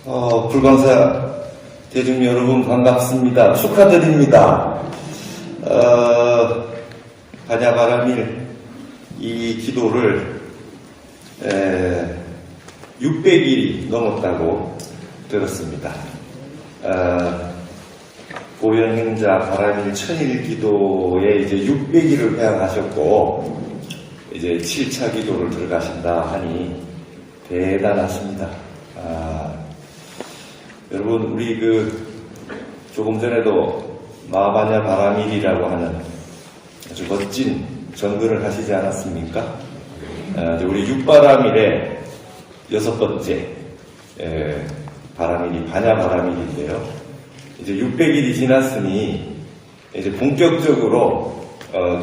불광사 대중 여러분 반갑습니다. 축하드립니다. 반야바라밀 이 기도를 600일이 넘었다고 들었습니다. 보현행자 바라밀 천일 기도에 이제 600일을 회항하셨고 이제 7차 기도를 들어가신다 하니 대단하십니다. 여러분, 우리 조금 전에도 마바냐 바라밀이라고 하는 아주 멋진 정근을 하시지 않았습니까? 우리 육바라밀의 6번째 바라밀이 바냐 바라밀인데요. 이제 600일이 지났으니 이제 본격적으로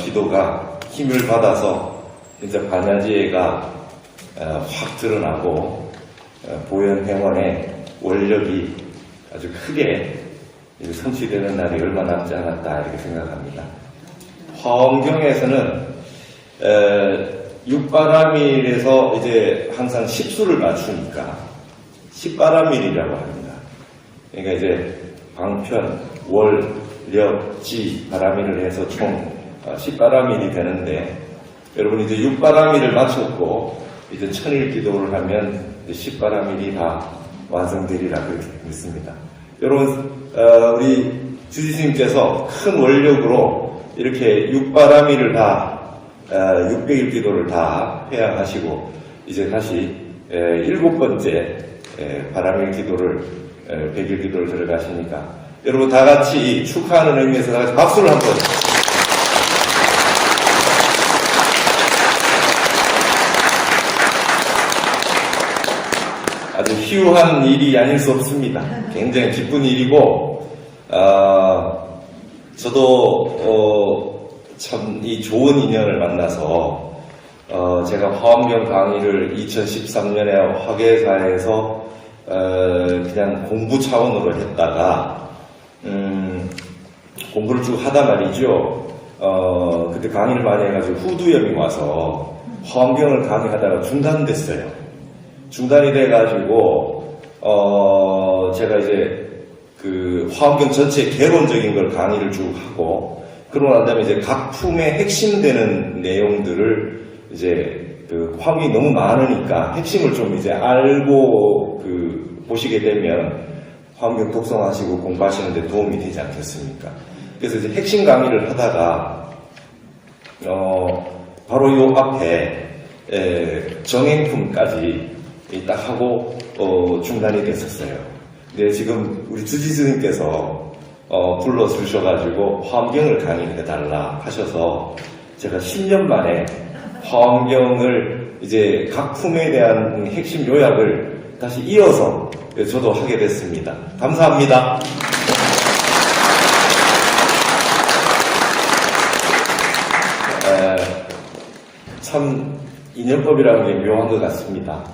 기도가 힘을 받아서 이제 바냐지혜가 확 드러나고 보현행원의 원력이 아주 크게 성취되는 날이 얼마 남지 않았다 이렇게 생각합니다. 화엄경에서는 육바라밀에서 이제 항상 십수를 맞추니까 십바라밀이라고 합니다. 그러니까 이제 방편, 월, 력, 지, 바라밀을 해서 총 10바라밀이 되는데 여러분 이제 6바라밀을 마쳤고 이제 천일 기도를 하면 10바라밀이 다 완성되리라 그렇게 믿습니다. 여러분 우리 주지스님께서 큰 원력으로 이렇게 6바라밀을 다 600일 기도를 다 회항하시고 이제 다시 7번째 바라밀 기도를 100일 기도를 들어가시니까 여러분 다 같이 축하하는 의미에서 다 같이 박수를 한번. 아주 희유한 일이 아닐 수 없습니다. 굉장히 기쁜 일이고 저도 참 이 좋은 인연을 만나서 제가 화엄경 강의를 2013년에 화계사에서 그냥 공부 차원으로 했다가 공부를 쭉 하다 말이죠. 그때 강의를 많이 해가지고 후두염이 와서 화엄경을 강의하다가 중단됐어요. 중단이 돼가지고 제가 이제 화엄경 전체 개론적인 걸 강의를 쭉 하고 그러고 난 다음에 이제 각 품에 핵심되는 내용들을 이제 화엄경이 너무 많으니까 핵심을 좀 이제 알고 보시게 되면 화엄경 독송하시고 공부하시는데 도움이 되지 않겠습니까? 그래서 이제 핵심 강의를 하다가 바로 요 앞에 정행품까지 딱 하고 중단이 됐었어요. 근데 지금 우리 주지스님께서 불러주셔가지고 화엄경을 강의해달라 하셔서 제가 10년 만에 화엄경을 이제 각 품에 대한 핵심 요약을 다시 이어서 저도 하게 됐습니다. 감사합니다. 참 인연법이라는 게 묘한 것 같습니다.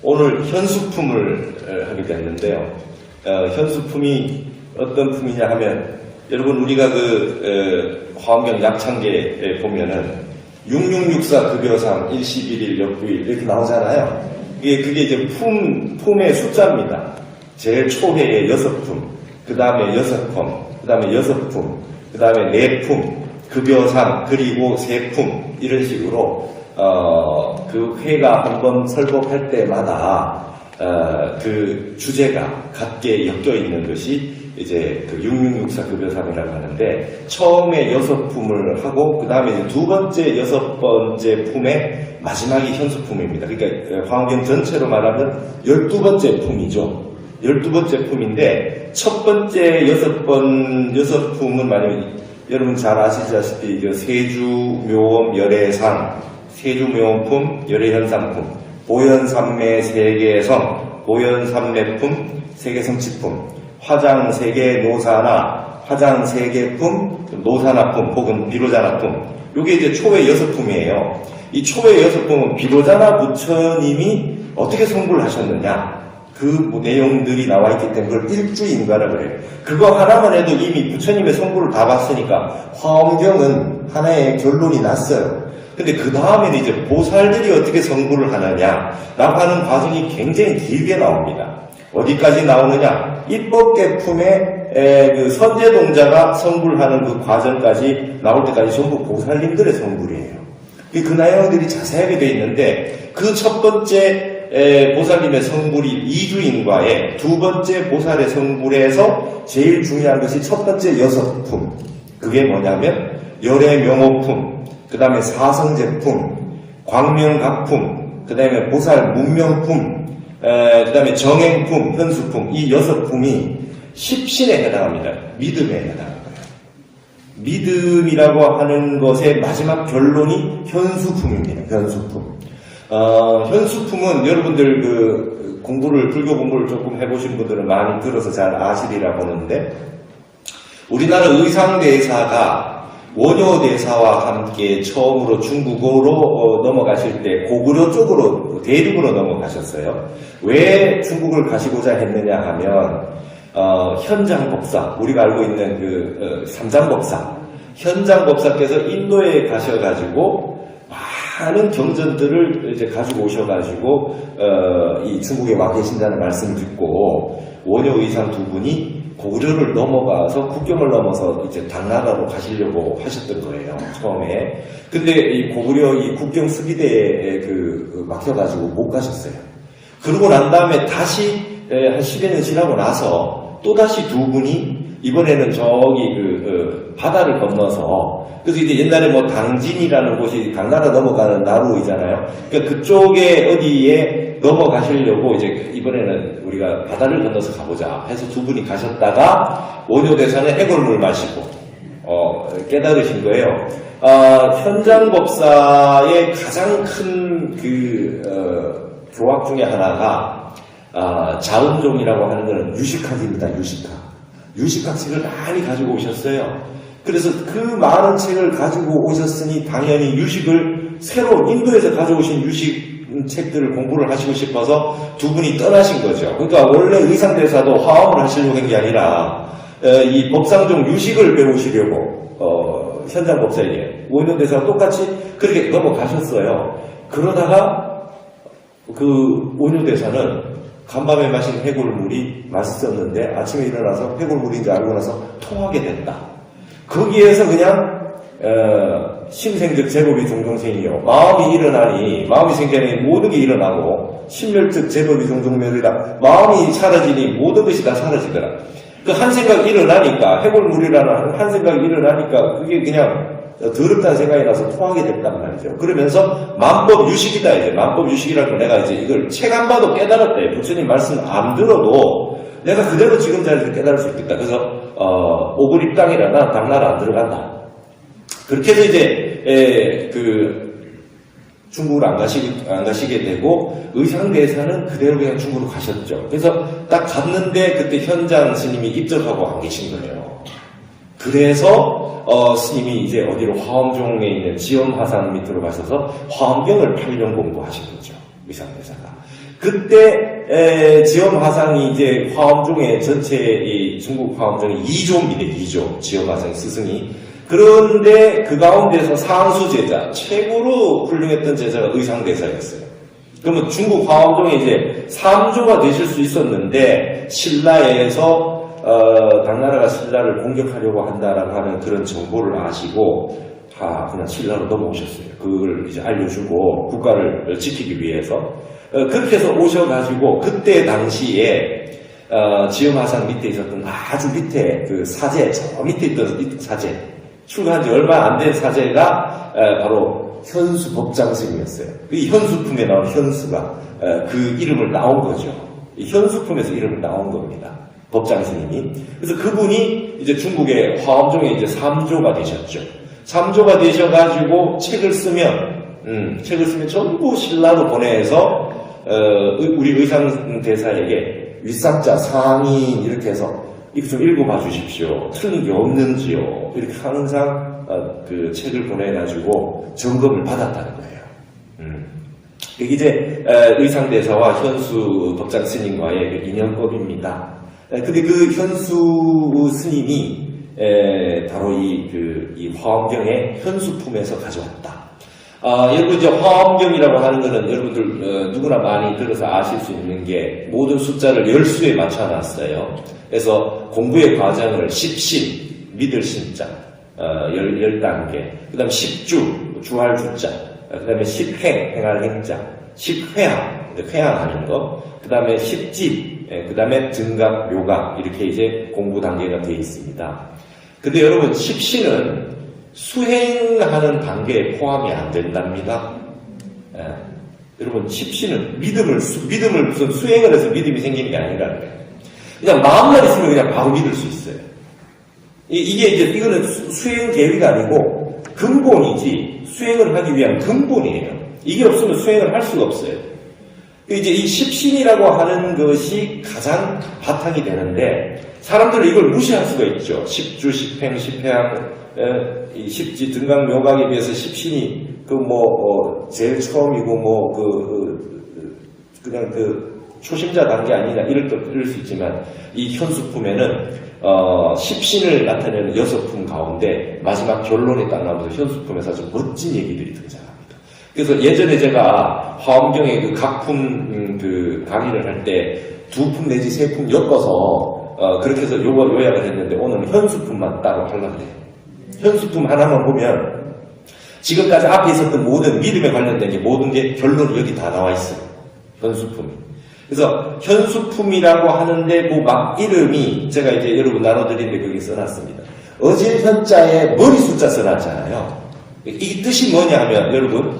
오늘 현수품을 하게 됐는데요. 현수품이 어떤 품이냐 하면 여러분 우리가 화엄경 약창계에 보면은 6664 급여상 111일 역부일 이렇게 나오잖아요. 그게 이제 품의 숫자입니다. 제일 초회에 6품, 그 다음에 6품, 그 다음에 6품, 그 다음에 4품, 급여상, 그리고 3품, 이런 식으로, 그 회가 한번 설법할 때마다, 그 주제가 같게 엮여 있는 것이 이제 6664 급여상이라고 하는데, 처음에 6품을 하고, 그 다음에 두 번째, 6번째 품에 마지막이 현수품입니다. 그러니까 화엄경 전체로 말하면 12번째 품이죠. 12번째 품인데, 첫 번째 6품은 만약에 여러분 잘 아시다시피 세주묘원 열애상, 세주묘원품, 열애현상품, 보현삼매 세계성, 보현삼매품, 세계성치품, 화장세계 노사나, 화장세계품, 노사나품 혹은 비로자나품. 이게 이제 초회 6품이에요. 이 초회 6품은 비로자나 부처님이 어떻게 성불을 하셨느냐, 내용들이 나와 있기 때문에 그걸 일주인가라고 그래요. 그거 하나만 해도 이미 부처님의 성불을 다 봤으니까 화엄경은 하나의 결론이 났어요. 근데 그 다음에는 이제 보살들이 어떻게 성불을 하느냐 라고 하는 과정이 굉장히 길게 나옵니다. 어디까지 나오느냐? 입법계품의 그 선제동자가 성불하는 그 과정까지 나올 때까지 전부 보살님들의 성불이에요. 그 내용들이 자세하게 되어 있는데 그 첫 번째 보살님의 성불이 이주인과의 두 번째 보살의 성불에서 제일 중요한 것이 첫 번째 여섯품. 그게 뭐냐면 열애명호품, 그 다음에 사성제품, 광명각품, 그 다음에 보살 문명품, 그 다음에 정행품, 현수품, 이 여섯 품이 십신에 해당합니다. 믿음에 해당합니다. 믿음이라고 하는 것의 마지막 결론이 현수품입니다. 현수품. 현수품은 여러분들 그 불교 공부를 조금 해보신 분들은 많이 들어서 잘 아시리라 보는데, 우리나라 의상대사가 원효대사와 함께 처음으로 중국으로 넘어가실 때 고구려 쪽으로, 대륙으로 넘어가셨어요. 왜 중국을 가시고자 했느냐 하면, 현장법사, 우리가 알고 있는 그 삼장법사, 현장법사께서 인도에 가셔가지고 많은 경전들을 이제 가지고 오셔가지고 이 중국에 와 계신다는 말씀을 듣고 원효의상 두 분이 고구려를 넘어가서 국경을 넘어서 이제 당나라로 가시려고 하셨던 거예요, 처음에. 근데 이 고구려 이 국경 수비대에 막혀가지고 못 가셨어요. 그러고 난 다음에 다시 한 10여 년 지나고 나서 또다시 두 분이 이번에는 저기 바다를 건너서, 그래서 이제 옛날에 뭐 당진이라는 곳이 당나라 넘어가는 나루이잖아요. 그러니까 그쪽에 어디에 넘어가시려고 이제 이번에는 우리가 바다를 건너서 가보자 해서 두 분이 가셨다가 원효대사는 해골물 마시고 깨달으신 거예요. 현장법사의 가장 큰 교학 중에 하나가 자음종이라고 하는 것은 유식학입니다. 유식학 책을 많이 가지고 오셨어요. 그래서 그 많은 책을 가지고 오셨으니 당연히 유식을 새로 인도에서 가져오신 유식 책들을 공부를 하시고 싶어서 두 분이 떠나신 거죠. 그러니까 원래 의상대사도 화엄을 하시려고 한 게 아니라 이 법상종 유식을 배우시려고 현장법사에게 원효대사와 똑같이 그렇게 넘어가셨어요. 그러다가 그 원효대사는 간밤에 마신 해골물이 맛있었는데 아침에 일어나서 해골물인지 알고 나서 토하게 됐다. 거기에서 그냥 심생즉 제법이 종종생이요. 마음이 일어나니, 마음이 생겨나니 모든 게 일어나고, 심멸즉 제법이 종종멸이라. 마음이 사라지니 모든 것이 다 사라지더라. 그 한 생각이 일어나니까, 해골물이라는 한 생각이 일어나니까 그게 그냥 더럽다는 생각이 나서 토하게 됐단 말이죠. 그러면서 만법유식이다, 이제. 만법유식이라고 내가 이제 이걸 책 안 봐도 깨달았대. 부처님 말씀 안 들어도 내가 그대로 지금 자리에서 깨달을 수 있겠다. 그래서 오불입당이라 난 당나라 안 들어간다. 그렇게 해서 이제 중국을 안 가시게 되고 의상대사는 그대로 그냥 중국으로 가셨죠. 그래서 딱 갔는데 그때 현장 스님이 입적하고 안 계신 거예요. 그래서 스님이 이제 어디로 화엄종에 있는 지엄화산 밑으로 가셔서 화엄경을 8년 공부하신 거죠. 의상대사가. 그때 지엄화상이 이제 화엄종의 전체 이 중국 화엄종의 2조입니다. 2조 지엄화상 스승이. 그런데 그 가운데서 상수 제자, 최고로 훌륭했던 제자가 의상대사였어요. 그러면 중국 화엄종에 이제 3조가 되실 수 있었는데 신라에서 당나라가 신라를 공격하려고 한다라고 하는 그런 정보를 아시고 그냥 신라로 넘어오셨어요. 그걸 이제 알려주고 국가를 지키기 위해서 그렇게 해서 오셔가지고 그때 당시에 지엄화상 밑에 있었던 아주 밑에 그 사제, 저 밑에 있던 사제, 출가한 지 얼마 안 된 사제가 바로 현수 법장스님이었어요. 이 현수품에 나온 현수가 그 이름을 나온 거죠. 이 현수품에서 이름을 나온 겁니다. 법장스님이. 그래서 그분이 이제 중국의 화엄종에 이제 3조가 되셨죠. 3조가 되셔가지고 책을 쓰면 전부 신라로 보내서 우리 의상대사에게 윗상자, 상인 이렇게 해서 이거 좀 읽어봐 주십시오. 틀린 게 없는지요. 이렇게 항상 그 책을 보내가지고 점검을 받았다는 거예요. 이게 이제 의상대사와 현수 법장 스님과의 그 인연법입니다. 근데 그 현수 스님이 바로 이 화엄경의 현수품에서 가져왔다. 여러분 이제 화엄경이라고 하는 거는 여러분들 누구나 많이 들어서 아실 수 있는 게 모든 숫자를 열수에 맞춰놨어요. 그래서 공부의 과정을 십신, 믿을 신자, 10단계, 그 다음에 십주, 주할 주자, 그 다음에 십행, 행할 행자, 십회항, 회항하는 거, 그 다음에 십집, 그 다음에 증각, 묘각, 이렇게 이제 공부 단계가 되어 있습니다. 근데 여러분, 십신은 수행하는 단계에 포함이 안 된답니다. 여러분, 십신은 믿음을 무슨 수행을 해서 믿음이 생기는 게 아니라는 거예요. 그냥 마음만 있으면 그냥 바로 믿을 수 있어요. 이거는 수행 계획이 아니고 근본이지, 수행을 하기 위한 근본이에요. 이게 없으면 수행을 할 수가 없어요. 이제 이 십신이라고 하는 것이 가장 바탕이 되는데, 사람들은 이걸 무시할 수가 있죠. 십주, 십행, 십회항, 이 십지, 등각, 묘각에 비해서 십신이 제일 처음이고 그냥 초심자 단계 아니냐 이럴 수 있지만, 이 현수품에는 십신을 나타내는 6품 가운데 마지막 결론이 딱 나오면서 현수품에서 아주 멋진 얘기들이 등장합니다. 그래서 예전에 제가 화엄경의 그 각품 강의를 할 때 2품 내지 3품 엮어서 그렇게 해서 요약을 했는데, 오늘은 현수품만 따로 하려고 해요. 현수품 하나만 보면 지금까지 앞에 있었던 모든 믿음에 관련된 게 모든 게 결론이 여기 다 나와 있어요. 현수품이. 그래서 현수품이라고 하는데 막 이름이 제가 이제 여러분 나눠드리는데 거기 써놨습니다. 어질 현자에 머리 숫자 써놨잖아요. 이 뜻이 뭐냐 하면 여러분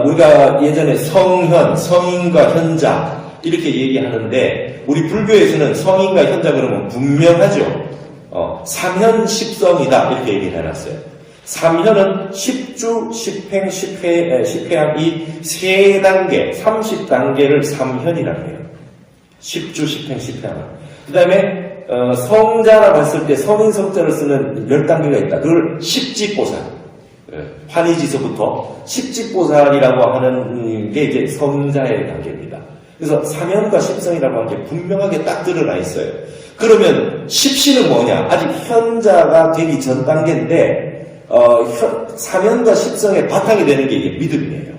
우리가 예전에 성현, 성인과 현자 이렇게 얘기하는데, 우리 불교에서는 성인과 현자 그러면 분명하죠. 삼현십성이다 이렇게 얘기를 해놨어요. 삼현은 십주, 십행, 십회항 이 세 단계, 30단계를 삼현이라고 해요. 십주, 십행, 십회항. 그 다음에 성자라고 했을 때 성인성자를 쓰는 10단계가 있다. 그걸 십지보살, 환희지서부터 십지보살이라고 하는 게 이제 성자의 단계입니다. 그래서 삼현과 십성이라고 하는 게 분명하게 딱 드러나 있어요. 그러면 십신은 뭐냐? 아직 현자가 되기 전 단계인데 삼현과 십성의 바탕이 되는 게 이게 믿음이에요.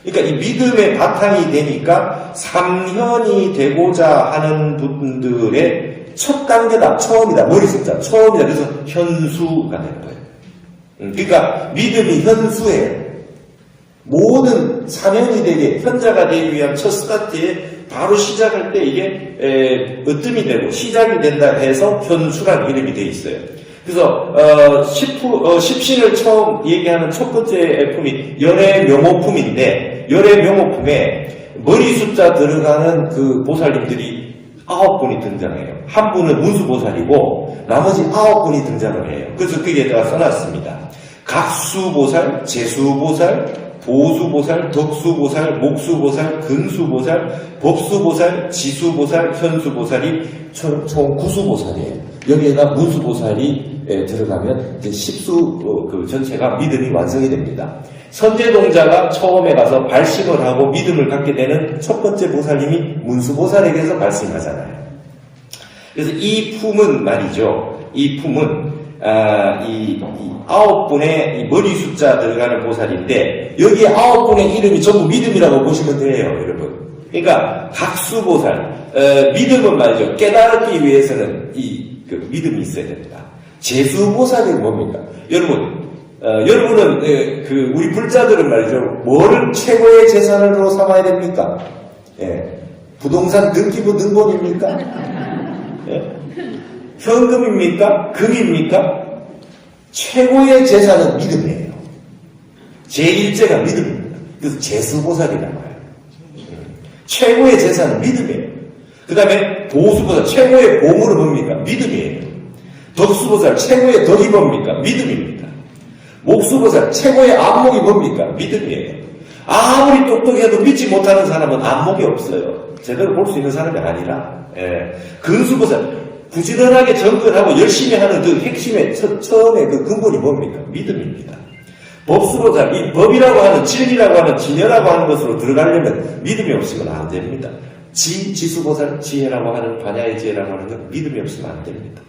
그러니까 이 믿음의 바탕이 되니까 삼현이 되고자 하는 분들의 첫 단계다. 처음이다. 머리 숫자. 처음이다. 그래서 현수가 되는 거예요. 그러니까 믿음이 현수예요. 모든 사면이 되게 현자가 되기 위한 첫 스타트에 바로 시작할 때 이게 으뜸이 되고 시작이 된다 해서 현수라는 이름이 되어 있어요. 그래서 십신을 처음 얘기하는 첫 번째 품이 열의 명호품인데, 열의 명호품에 머리 숫자 들어가는 그 보살님들이 9분이 등장해요. 한 분은 문수보살이고 나머지 9분이 등장을 해요. 그래서 거기에다가 써놨습니다. 각수보살, 재수보살, 보수보살, 덕수보살, 목수보살, 근수보살, 법수보살, 지수보살, 현수보살이 총 9수보살이에요. 여기에다 문수보살이 들어가면 이제 10수 그 전체가 믿음이 완성이 됩니다. 선제동자가 처음에 가서 발심을 하고 믿음을 갖게 되는 첫 번째 보살님이 문수보살에게서 발심하잖아요. 그래서 이 품은 말이죠. 이 품은 이 9분의 이 머리 숫자 들어가는 보살인데, 여기에 9분의 이름이 전부 믿음이라고 보시면 돼요, 여러분. 그러니까 각수보살, 믿음은 말이죠. 깨달기 위해서는 그 믿음이 있어야 됩니다. 재수보살이 뭡니까? 여러분은 우리 불자들은 말이죠. 뭐를 최고의 재산으로 삼아야 됩니까? 부동산 등기부 등본입니까? 현금입니까? 금입니까? 최고의 재산은 믿음이에요. 제1제가 믿음입니다. 그래서 재수보살이라고 해요. 최고의 재산은 믿음이에요. 그 다음에 보수보살, 최고의 보물은 뭡니까? 믿음이에요. 덕수보살, 최고의 덕이 뭡니까? 믿음입니다. 목수보살, 최고의 안목이 뭡니까? 믿음이에요. 아무리 똑똑해도 믿지 못하는 사람은 안목이 없어요. 제대로 볼 수 있는 사람이 아니라. 근수보살, 부지런하게 접근하고 열심히 하는 그 핵심의 처음에 그 근본이 뭡니까? 믿음입니다. 법수보살, 이 법이라고 하는 진리라고 하는 진여라고 하는 것으로 들어가려면 믿음이 없으면 안 됩니다. 지수보살, 지혜라고 하는 반야의 지혜라고 하는 건 믿음이 없으면 안 됩니다.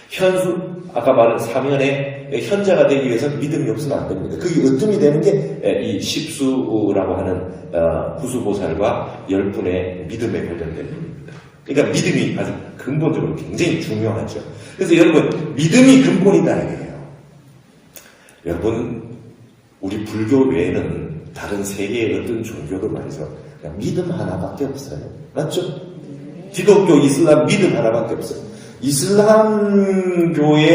현수, 아까 말한 사면의 현자가 되기 위해서 믿음이 없으면 안 됩니다. 그게 으뜸이 되는 게 이 십수라고 하는 구수보살과 10분의 믿음에 관련된 겁니다. 그러니까 믿음이 아주 근본적으로 굉장히 중요하죠. 그래서 여러분, 믿음이 근본이다 이거예요. 여러분, 우리 불교 외에는 다른 세계의 어떤 종교도 말이죠. 그냥 믿음 하나밖에 없어요. 맞죠? 기독교, 이슬람 믿음 하나밖에 없어요. 이슬람교의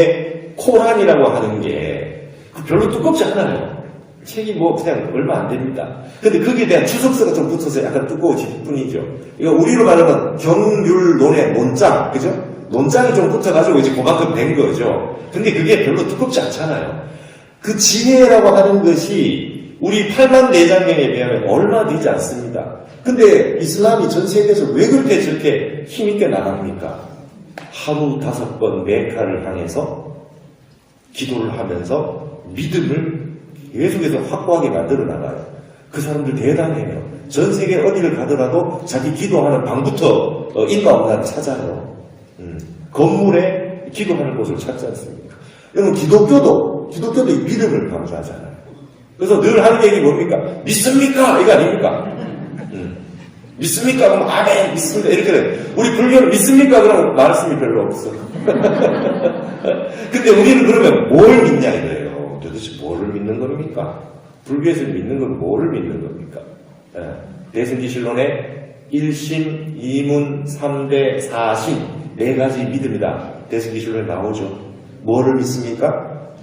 코란이라고 하는 게 별로 두껍지 않아요. 책이 뭐 그냥 얼마 안 됩니다. 근데 거기에 대한 주석서가 좀 붙어서 약간 두꺼워질 뿐이죠. 이거 우리로 말하면 경률론의 논장, 그죠? 논장이 좀 붙어가지고 이제 그만큼 된 거죠. 근데 그게 별로 두껍지 않잖아요. 그 지혜라고 하는 것이 우리 8만 내장경에 비하면 얼마 되지 않습니다. 근데 이슬람이 전 세계에서 왜 그렇게 저렇게 힘있게 나갑니까? 하루 5번 메카를 향해서 기도를 하면서 믿음을 계속해서 확고하게 만들어 나가요. 그 사람들 대단해요. 전 세계 어디를 가더라도 자기 기도하는 방부터 있나 없나 찾아요. 건물에 기도하는 곳을 찾지 않습니까? 여러분, 기독교도 이 믿음을 강조하잖아요. 그래서 늘 하는 얘기 뭡니까? 믿습니까? 이거 아닙니까? 믿습니까? 그럼 아멘, 믿습니다. 이렇게 돼. 우리 불교는 믿습니까? 그러면 말씀이 별로 없어. 근데 우리는 그러면 뭘 믿냐 이거예요. 도대체 뭐를 믿는 겁니까? 불교에서 믿는 건 뭐를 믿는 겁니까? 대승기실론의 1심, 2문, 3대, 4심 4가지 믿음이다. 대승기실론에 나오죠. 뭐를 믿습니까?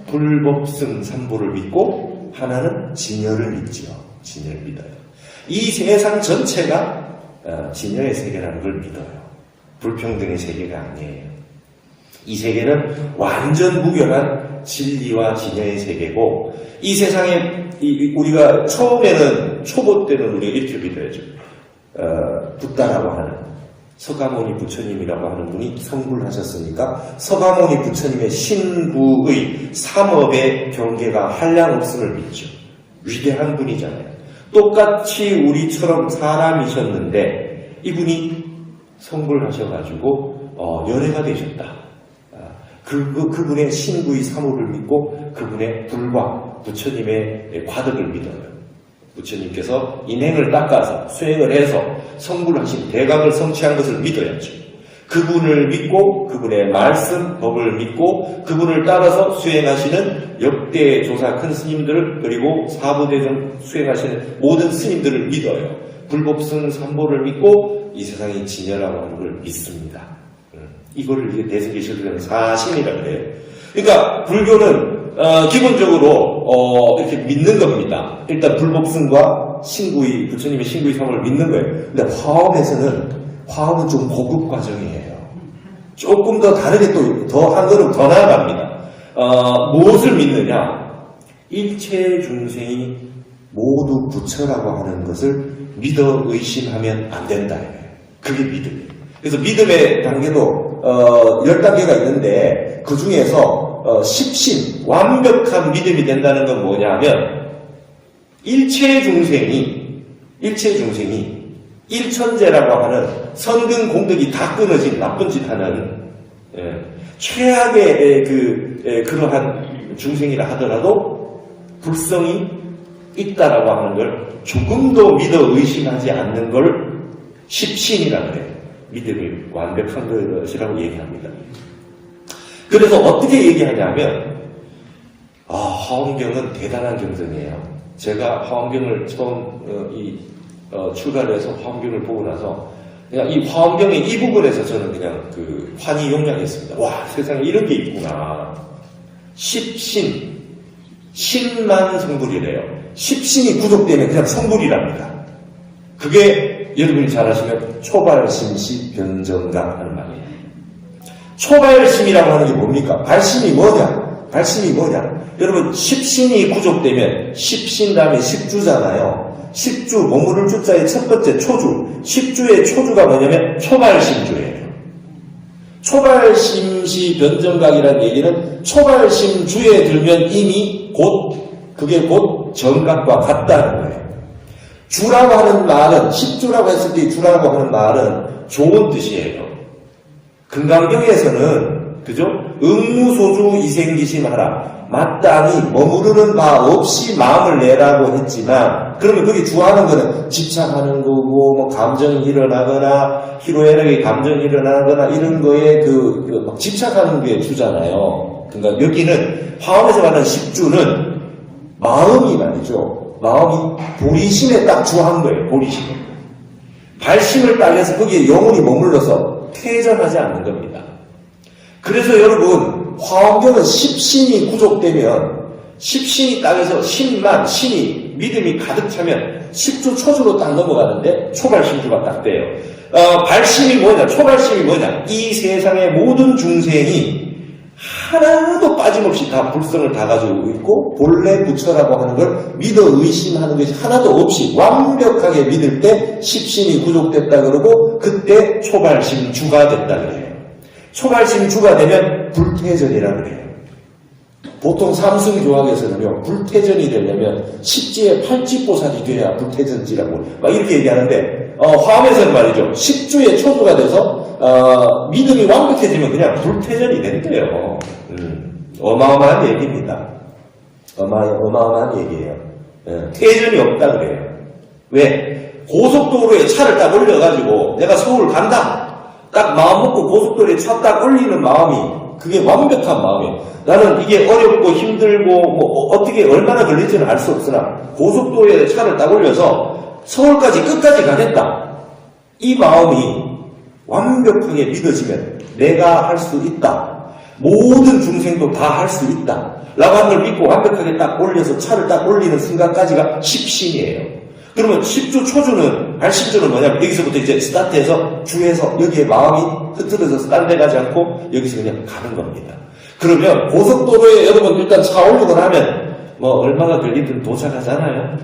불법승 3보를 믿고 하나는 진여를 믿지요. 진여를 믿어요. 이 세상 전체가 진여의 세계라는 걸 믿어요. 불평등의 세계가 아니에요. 이 세계는 완전 무결한 진리와 진여의 세계고, 이 세상에 우리가 처음에는 초보 때는 우리가 이렇게 믿어야죠. 붓다라고 하는 서가모니 부처님이라고 하는 분이 성불하셨으니까 서가모니 부처님의 신부의 삼업의 경계가 한량없음을 믿죠. 위대한 분이잖아요. 똑같이 우리처럼 사람이셨는데 이분이 성불하셔가지고 연회가 되셨다. 그분의 신구의 사무를 믿고 그분의 불과 부처님의 과덕을 믿어요. 부처님께서 인행을 닦아서 수행을 해서 성불하신 대각을 성취한 것을 믿어야죠. 그분을 믿고 그분의 말씀, 법을 믿고 그분을 따라서 수행하시는 역대 조사 큰 스님들, 그리고 사부대전 수행하시는 모든 스님들을 믿어요. 불법승 삼보를 믿고 이 세상이 진여라고 하는 걸 믿습니다. 이거를 이제 대승기실론의 사심이라고 해요. 그러니까 불교는 기본적으로 이렇게 믿는 겁니다. 일단 불법승과 신구의, 부처님의 신구의 삼을 믿는 거예요. 근데 화엄은 좀 고급 과정이에요. 조금 더 다르게 또 더 한 걸음 더 나아갑니다. 무엇을 믿느냐? 일체 중생이 모두 부처라고 하는 것을 믿어 의심하면 안 된다. 그게 믿음이에요. 그래서 믿음의 단계도 10단계가 있는데 그 중에서 십신, 완벽한 믿음이 된다는 건 뭐냐면 일체 중생이 일천재라고 하는 선근 공덕이 다 끊어진 나쁜 짓 하는 최악의 그러한 중생이라 하더라도 불성이 있다라고 하는 걸 조금도 믿어 의심하지 않는 걸 십신이라고 해요. 믿음이 완벽한 것이라고 얘기합니다. 그래서 어떻게 얘기하냐면 화엄경은 대단한 경전이에요. 제가 화엄경을 처음 출가를 해서 화엄경을 보고 나서 그냥 이 화엄경의 이 부분에서 저는 그냥 환희용량했습니다. 와, 세상에 이런 게 있구나. 십신, 신만 성불이래요. 십신이 구족되면 그냥 성불이랍니다. 그게 여러분이 잘 아시면 초발심시 변정각 하는 말이에요. 초발심이라고 하는 게 뭡니까? 발심이 뭐냐? 여러분, 십신이 구족되면 십신 다음에 십주잖아요. 십주, 머무를 주자의 첫 번째 초주. 십주의 초주가 뭐냐면 초발심주예요. 초발심시 변정각이라는 얘기는 초발심주에 들면 이미 그게 곧 정각과 같다는 거예요. 주라고 하는 말은, 십주라고 했을 때 주라고 하는 말은 좋은 뜻이에요. 금강경에서는 그죠? 응무소주 이생기심하라. 마땅히 머무르는 바 없이 마음을 내라고 했지만, 그러면 거기 주하는 거는 집착하는 거고, 뭐 감정이 일어나거나, 희로애락의 감정이 일어나거나, 이런 거에 막 집착하는 게 주잖아요. 그러니까 여기는 화엄에서 말하는 십주는 마음이 말이죠. 마음이 보리심에 딱 주한 거예요. 보리심에. 발심을 딱 해서 거기에 영혼이 머물러서 퇴전하지 않는 겁니다. 그래서 여러분 화엄경은 십신이 구족되면 십신이 딱 해서 신이 믿음이 가득 차면 십주 초주로 딱 넘어가는데 초발심주가 딱 돼요. 발심이 뭐냐? 초발심이 뭐냐? 이 세상의 모든 중생이 하나도 빠짐없이 다 불성을 다 가지고 있고 본래 부처라고 하는 걸 믿어 의심하는 것이 하나도 없이 완벽하게 믿을 때 십신이 구족됐다 그러고 그때 초발심주가 됐다 그래요. 초발심주가 되면 불퇴전이라 그래요. 보통 삼승조학에서는요, 불퇴전이 되려면 십지의 팔찌보살이 돼야 불퇴전지라고 막 이렇게 얘기하는데, 화엄에서는 말이죠, 십주의 초주가 돼서 믿음이 완벽해지면 그냥 불퇴전이 된대요. 어마어마한 얘기입니다. 어마어마한 얘기예요. 퇴전이 없다 그래요. 왜? 고속도로에 차를 딱 올려가지고 내가 서울 간다. 딱 마음 먹고 고속도로에 차 딱 올리는 마음이 그게 완벽한 마음이에요. 나는 이게 어렵고 힘들고 뭐 어떻게 얼마나 걸릴지는 알 수 없으나 고속도로에 차를 딱 올려서 서울까지 끝까지 가겠다. 이 마음이 완벽하게 믿어지면 내가 할 수 있다. 모든 중생도 다 할 수 있다. 라고 하는 걸 믿고 완벽하게 딱 올려서 차를 딱 올리는 순간까지가 십신이에요. 그러면 십주 초주는, 발십주는 뭐냐면 여기서부터 이제 스타트해서 주에서 여기에 마음이 흐트러져서 딴 데 가지 않고 여기서 그냥 가는 겁니다. 그러면 고속도로에 여러분 일단 차 올리고 나면 뭐 얼마나 걸리든 도착하잖아요.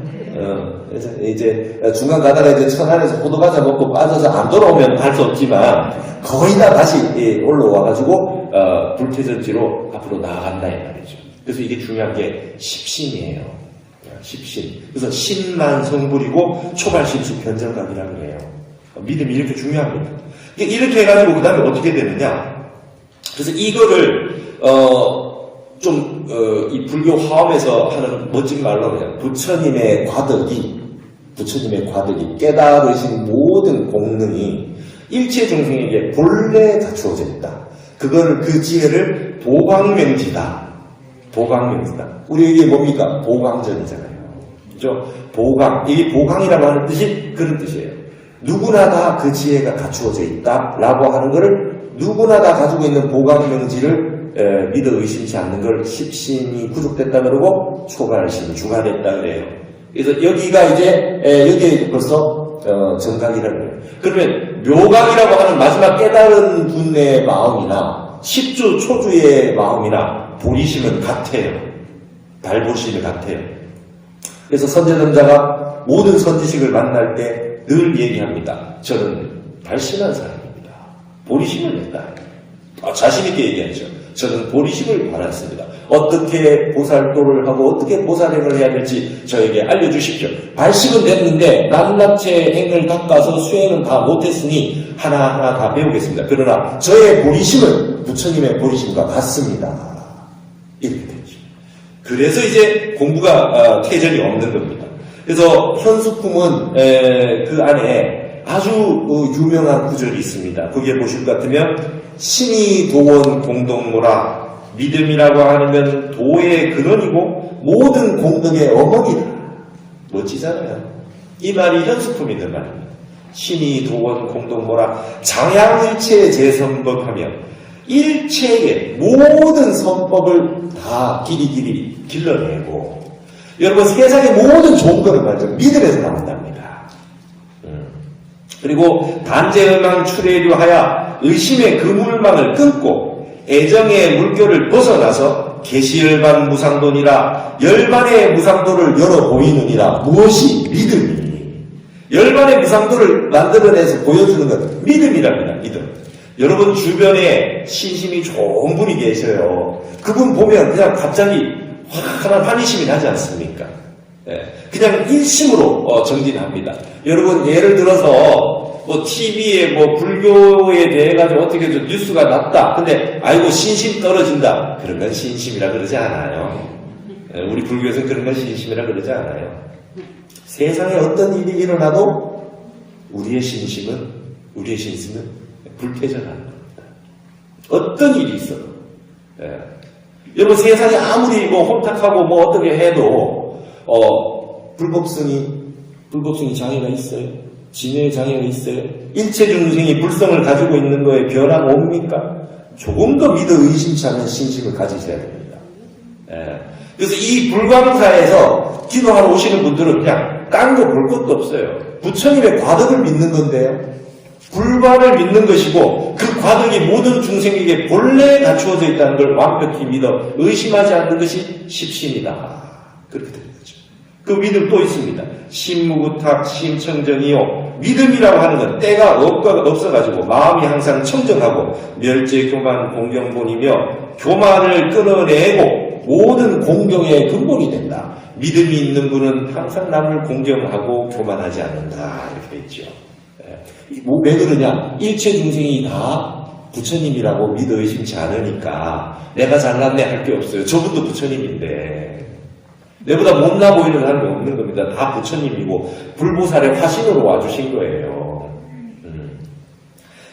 그래서 이제 중간 가다가 이제 천안에서 호두과자 먹고 빠져서 안 돌아오면 할 수 없지만 거의 다 다시 올라와가지고 불퇴전지로 앞으로 나아간다 이 말이죠. 그래서 이게 중요한 게 십신이에요. 십신. 그래서 신만 성불이고 초발심수 변정각이라고 해요. 믿음이 이렇게 중요합니다. 이렇게 해가지고 그 다음에 어떻게 되느냐. 그래서 이거를 이 불교 화엄에서 하는 멋진 말로 그냥 부처님의 과덕이 깨달으신 모든 공능이 일체 중생에게 본래 갖추어져 있다. 그거를 그 지혜를 보광명지다. 우리 이게 뭡니까? 보광전이잖아요. 그죠? 보광. 이게 보광이라고 하는 뜻이 그런 뜻이에요. 누구나 다 그 지혜가 갖추어져 있다. 라고 하는 것을 누구나 다 가지고 있는 보광명지를 믿어 의심치 않는 걸 십신이 구족됐다 그러고 초발심주가 됐다 그래요. 그래서 여기가 이제 여기에 벌써 정각이라고 해요. 그러면 묘각이라고 하는 마지막 깨달은 분의 마음이나 십주 초주의 마음이나 보리심은 같아요. 달보심이 같아요. 그래서 선제점자가 모든 선지식을 만날 때 늘 얘기합니다. 저는 발심한 사람입니다. 보리심을 냈다. 자신있게 얘기하죠. 저는 보리심을 받았습니다. 어떻게 보살도를 하고 어떻게 보살행을 해야 될지 저에게 알려주십시오. 발심은 됐는데 낱낱의 행을 닦아서 수행은 다 못했으니 하나하나 다 배우겠습니다. 그러나 저의 보리심은 부처님의 보리심과 같습니다. 이렇게 되죠. 그래서 이제 공부가 퇴전이 없는 겁니다. 그래서 현수품은 그 안에 아주 유명한 구절이 있습니다. 거기에 보실 것 같으면 신이 도원 공동모라. 믿음이라고 하는 건 도의 근원이고 모든 공덕의 어머니다. 멋지잖아요. 이 말이 현수품이든 말입니다. 신이 도원 공동모라. 장양일체 재선법하며 일체의 모든 선법을 다 길이길이 길러내고 여러분 세상의 모든 좋은 거는 말이죠. 믿음에서 나온답니다. 그리고 단재음망 출애류하여 의심의 그물망을 끊고 애정의 물결을 벗어나서 계시열반 무상도니라. 열반의 무상도를 열어 보이느니라. 무엇이? 믿음이. 열반의 무상도를 만들어내서 보여주는 건 믿음이랍니다. 믿음. 여러분 주변에 신심이 좋은 분이 계셔요. 그분 보면 그냥 갑자기 환한 환희심이 나지 않습니까? 그냥 일심으로 정진합니다. 여러분 예를 들어서 TV에 불교에 대해 가지고 어떻게 좀 뉴스가 났다. 근데, 아이고, 신심 떨어진다. 그런 건 신심이라 그러지 않아요. 우리 불교에서는 그런 건 신심이라 그러지 않아요. 세상에 어떤 일이 일어나도 우리의 신심은 불태전하는 겁니다. 어떤 일이 있어도. 여러분, 세상에 아무리 혼탁하고 어떻게 해도, 불법성이 장애가 있어요. 진해의 장애가 있어요. 일체 중생이 불성을 가지고 있는 거에 변화가 옵니까? 조금 더 믿어 의심치 않는 신심을 가지셔야 됩니다. 그래서 이 불광사에서 기도하러 오시는 분들은 그냥 딴 거 볼 것도 없어요. 부처님의 과덕을 믿는 건데요. 불과를 믿는 것이고 그 과덕이 모든 중생에게 본래 갖추어져 있다는 걸 완벽히 믿어 의심하지 않는 것이 십심이다. 그렇게 되는 거죠. 그 믿음 또 있습니다. 심무구탁 심청정이요. 믿음이라고 하는 건 때가 없어가지고 마음이 항상 청정하고 멸제교만 공경본이며 교만을 끊어내고 모든 공경의 근본이 된다. 믿음이 있는 분은 항상 남을 공경하고 교만하지 않는다. 이렇게 돼 있죠. 왜 그러냐? 일체 중생이 다 부처님이라고 믿어 의심치 않으니까 내가 잘났네 할 게 없어요. 저분도 부처님인데 내보다 못나 보이는 사람이 없는 겁니다. 다 부처님이고 불보살의 화신으로 와주신 거예요.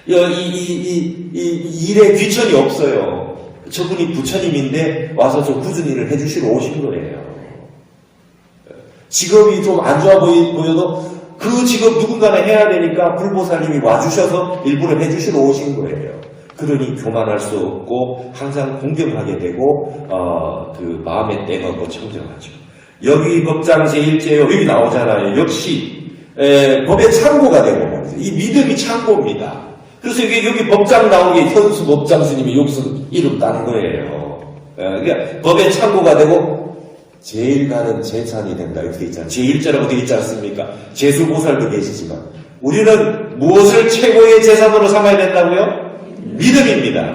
이 일에 귀천이 없어요. 저분이 부처님인데 와서 저 굳은 일을 해주시러 오신 거예요. 직업이 좀 안 좋아 보여도 그 직업 누군가는 해야 되니까 불보살님이 와주셔서 일부러 해주시러 오신 거예요. 그러니 교만할 수 없고 항상 공경하게 되고 그 마음의 때가 없고 청정하죠. 여기 법장 제1제요. 여기 나오잖아요. 역시 법의 창고가 되고 말이죠. 이 믿음이 창고입니다. 그래서 여기 법장 나오게 현수 법장 스님이 여기서 이름 따는 거예요. 그러니까 법의 창고가 되고 제일 가는 재산이 된다. 이렇게 있잖아요. 제1자라고 되어 있지 않습니까? 제수보살도 계시지만 우리는 무엇을 최고의 재산으로 삼아야 된다고요? 믿음입니다.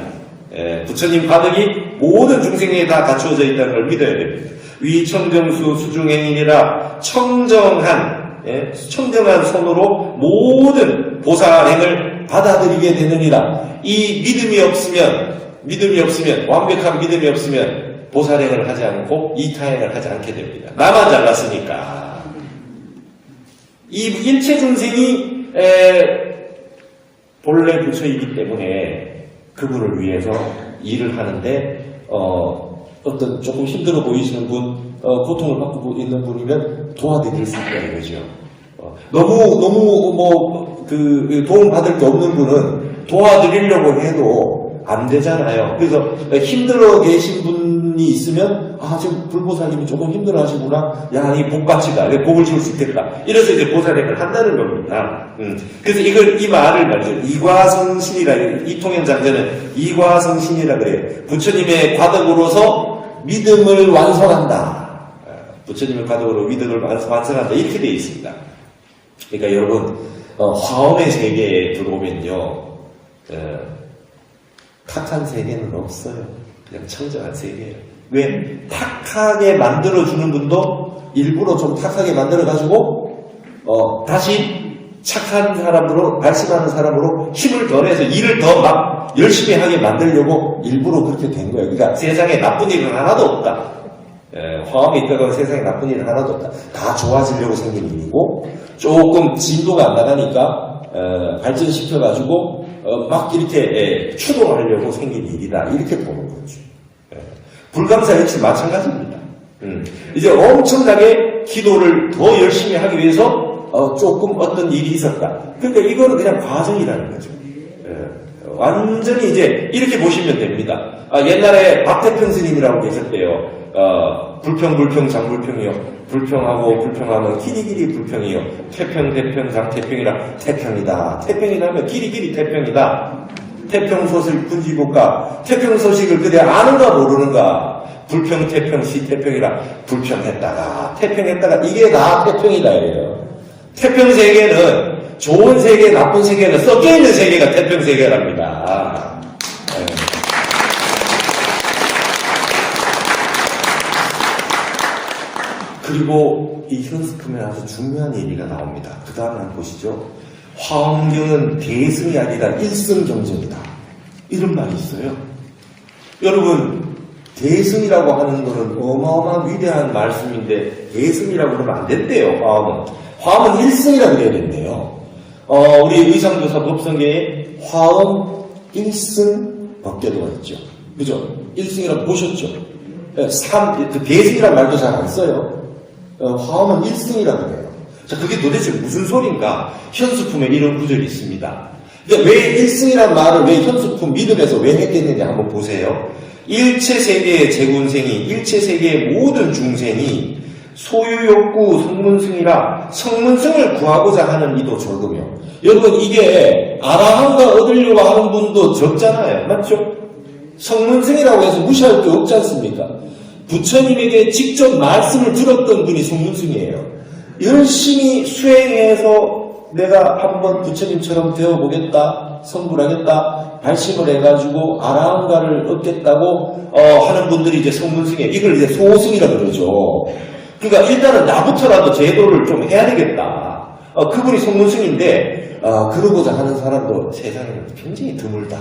부처님 과덕이 모든 중생에게 다 갖추어져 있다는 걸 믿어야 됩니다. 위청정수 수중행이니라 청정한 손으로 모든 보살행을 받아들이게 되느니라. 이 믿음이 없으면 완벽한 믿음이 없으면 보살행을 하지 않고 이타행을 하지 않게 됩니다. 나만 잘났으니까. 이 일체 중생이 본래 부처이기 때문에 그분을 위해서 일을 하는데 어떤 조금 힘들어 보이시는 분, 고통을 받고 있는 분이면 도와드릴 수 있다는 거죠. 너무 도움 받을 게 없는 분은 도와드리려고 해도 안 되잖아요. 그래서 힘들어 계신 분이 있으면 지금 불보살님이 조금 힘들어 하시구나. 야, 이 복받치다. 내가 복을 지을 수 있겠다. 이래서 이제 보살행을 한다는 겁니다. 그래서 이 말을 말이죠. 이과성신이라, 이통현장자는 이과성신이라 그래요. 부처님의 과덕으로서 믿음을 완성한다. 부처님의 과덕으로 믿음을 완성한다. 이렇게 되어 있습니다. 그러니까 여러분, 화엄의 세계에 들어오면요, 탁한 세계는 없어요. 그냥 청정한 세계예요. 왜? 탁하게 만들어주는 분도 일부러 좀 탁하게 만들어가지고 다시 착한 사람으로 말씀하는 사람으로 힘을 더 내서 일을 더 막 열심히 하게 만들려고 일부러 그렇게 된 거예요. 그러니까 세상에 나쁜 일은 하나도 없다. 화엄에 있다가 세상에 나쁜 일은 하나도 없다. 다 좋아지려고 생긴 일이고 조금 진도가 안 나가니까 발전시켜가지고 막 이렇게 추동하려고 생긴 일이다. 이렇게 보는 거죠. 불감사 역시 마찬가지입니다. 이제 엄청나게 기도를 더 열심히 하기 위해서 조금 어떤 일이 있었다. 그러니까 이거는 그냥 과정이라는 거죠. 완전히 이제 이렇게 보시면 됩니다. 옛날에 박태평 스님이라고 계셨대요. 불평 장불평이요. 불평하고 불평하면 길이 불평이요. 태평 장태평이라 태평이다. 태평이라면 길이 태평이다. 태평소식 분지국가. 태평소식을 그대 아는가 모르는가. 불평 시태평이라 불평했다가 태평했다가 이게 다 태평이다예요. 태평세계는 좋은 세계 나쁜 세계는 섞여있는 세계가 태평세계랍니다. 그리고 이 현스품에 아주 중요한 얘기가 나옵니다. 그 다음에 한번 보시죠. 화엄경은 대승이 아니라 일승경전이다. 이런 말이 있어요. 여러분, 대승이라고 하는 것은 어마어마한 위대한 말씀인데 대승이라고 그러면 안 된대요. 화엄은. 화엄은 일승이라 그래야 된대요. 우리 의상조사 법성계에 화엄 일승 법계도가 있죠. 그죠? 일승이라고 보셨죠? 그 대승이란 말도 잘 안 써요. 화엄은 일승이라고 해요. 자, 그게 도대체 무슨 소린가? 현수품에 이런 구절이 있습니다. 그러니까 왜 일승이란 말을 왜 현수품 믿음에서 왜 했겠느냐 한번 보세요. 일체세계의 재군생이, 일체세계의 모든 중생이 소유욕구 성문승이라 성문승을 구하고자 하는 이도 적으며, 여러분 이게 아라한가 얻으려고 하는 분도 적잖아요. 맞죠? 성문승이라고 해서 무시할 게 없지 않습니까? 부처님에게 직접 말씀을 들었던 분이 성문승이에요. 열심히 수행해서 내가 한번 부처님처럼 되어보겠다, 성불하겠다, 발심을 해가지고 아라한가를 얻겠다고 하는 분들이 이제 성문승이에요. 이걸 이제 소승이라고 그러죠. 그러니까 일단은 나부터라도 제도를 좀 해야 되겠다. 그분이 성문승인데 그러고자 하는 사람도 세상에는 굉장히 드물다.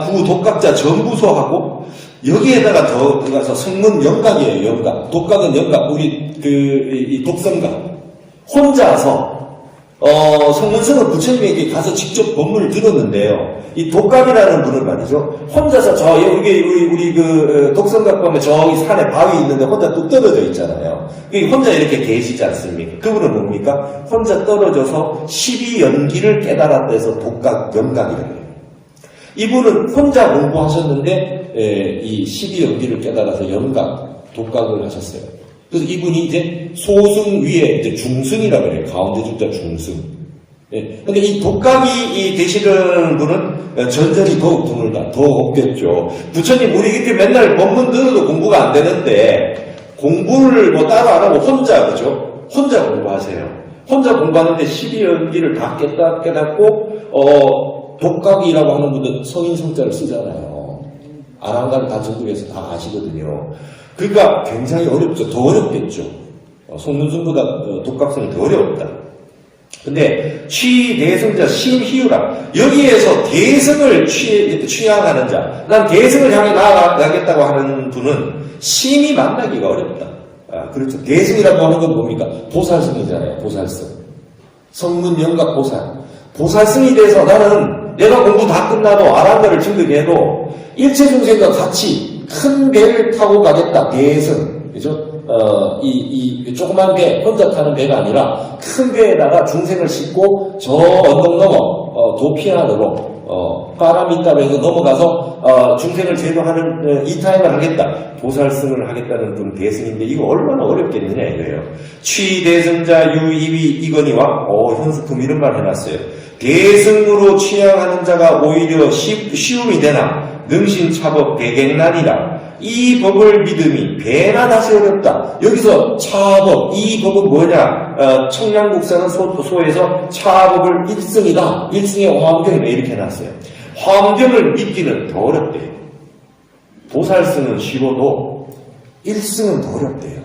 구 독각자 전부소하고 여기에다가 더 들어가서 성문 영각이에요. 영각. 독각은 영각. 우리 이 독성각. 혼자서 성문승은 부처님에게 가서 직접 법문을 들었는데요. 이 독각이라는 분은 말이죠. 혼자서 우리 독성각 보면 저기 산에 바위 있는데 혼자 뚝 떨어져 있잖아요. 혼자 이렇게 계시지 않습니까? 그분은 뭡니까? 혼자 떨어져서 12연기를 깨달았다 해서 독각, 영각이라고 해요. 이분은 혼자 공부하셨는데 이 12연기를 깨달아서 영각, 독각을 하셨어요. 그래서 이분이 이제 소승 위에 이제 중승이라고 해요. 가운데 줄자 중승. 근데 이 독각이 되시는 분은 전전이 더욱 드물다. 더 없겠죠. 부처님 우리 이렇게 맨날 법문 들어도 공부가 안 되는데 공부를 뭐 따로 안 하고 혼자, 그죠? 혼자 공부하세요. 혼자 공부하는데 12연기를 다 깨닫고 독각이라고 하는 분들 성인 성자를 쓰잖아요. 아랑가를 다 전국에서 다 아시거든요. 그러니까 굉장히 어렵죠. 더 어렵겠죠. 성문승보다 독각성이 더 어렵다. 근데 취대승자 심희유라. 여기에서 대승을 취향하는 자, 난 대승을 향해 나아가겠다고 하는 분은 심히 만나기가 어렵다. 그렇죠. 대승이라고 하는 건 뭡니까? 보살승이잖아요. 보살승. 성문 영각 보살. 보살승이 돼서 나는 내가 공부 다 끝나도 아랑가를 증득해도 일체 중생과 같이 큰 배를 타고 가겠다. 대승. 그죠? 이 조그만 배, 혼자 타는 배가 아니라 큰 배에다가 중생을 싣고 저 언덕 넘어, 도피안으로, 바람이 따로 해서 넘어가서, 중생을 제도하는 이타임을 하겠다. 보살승을 하겠다는 분 대승인데 이거 얼마나 어렵겠느냐 이거예요. 취대승자 유이위 이건희와, 현수품 이런 말 해놨어요. 대승으로 취향하는 자가 오히려 쉬움이 되나, 능신차법 대객난이라. 이 법을 믿음이 배나 다시 어렵다. 여기서 차법, 이 법은 뭐냐? 청량국사는 소에서 차법을 일승이다. 일승의 화엄경이다. 이렇게 해놨어요. 화엄경을 믿기는 더 어렵대요. 보살승은 쉬워도 일승은 더 어렵대요.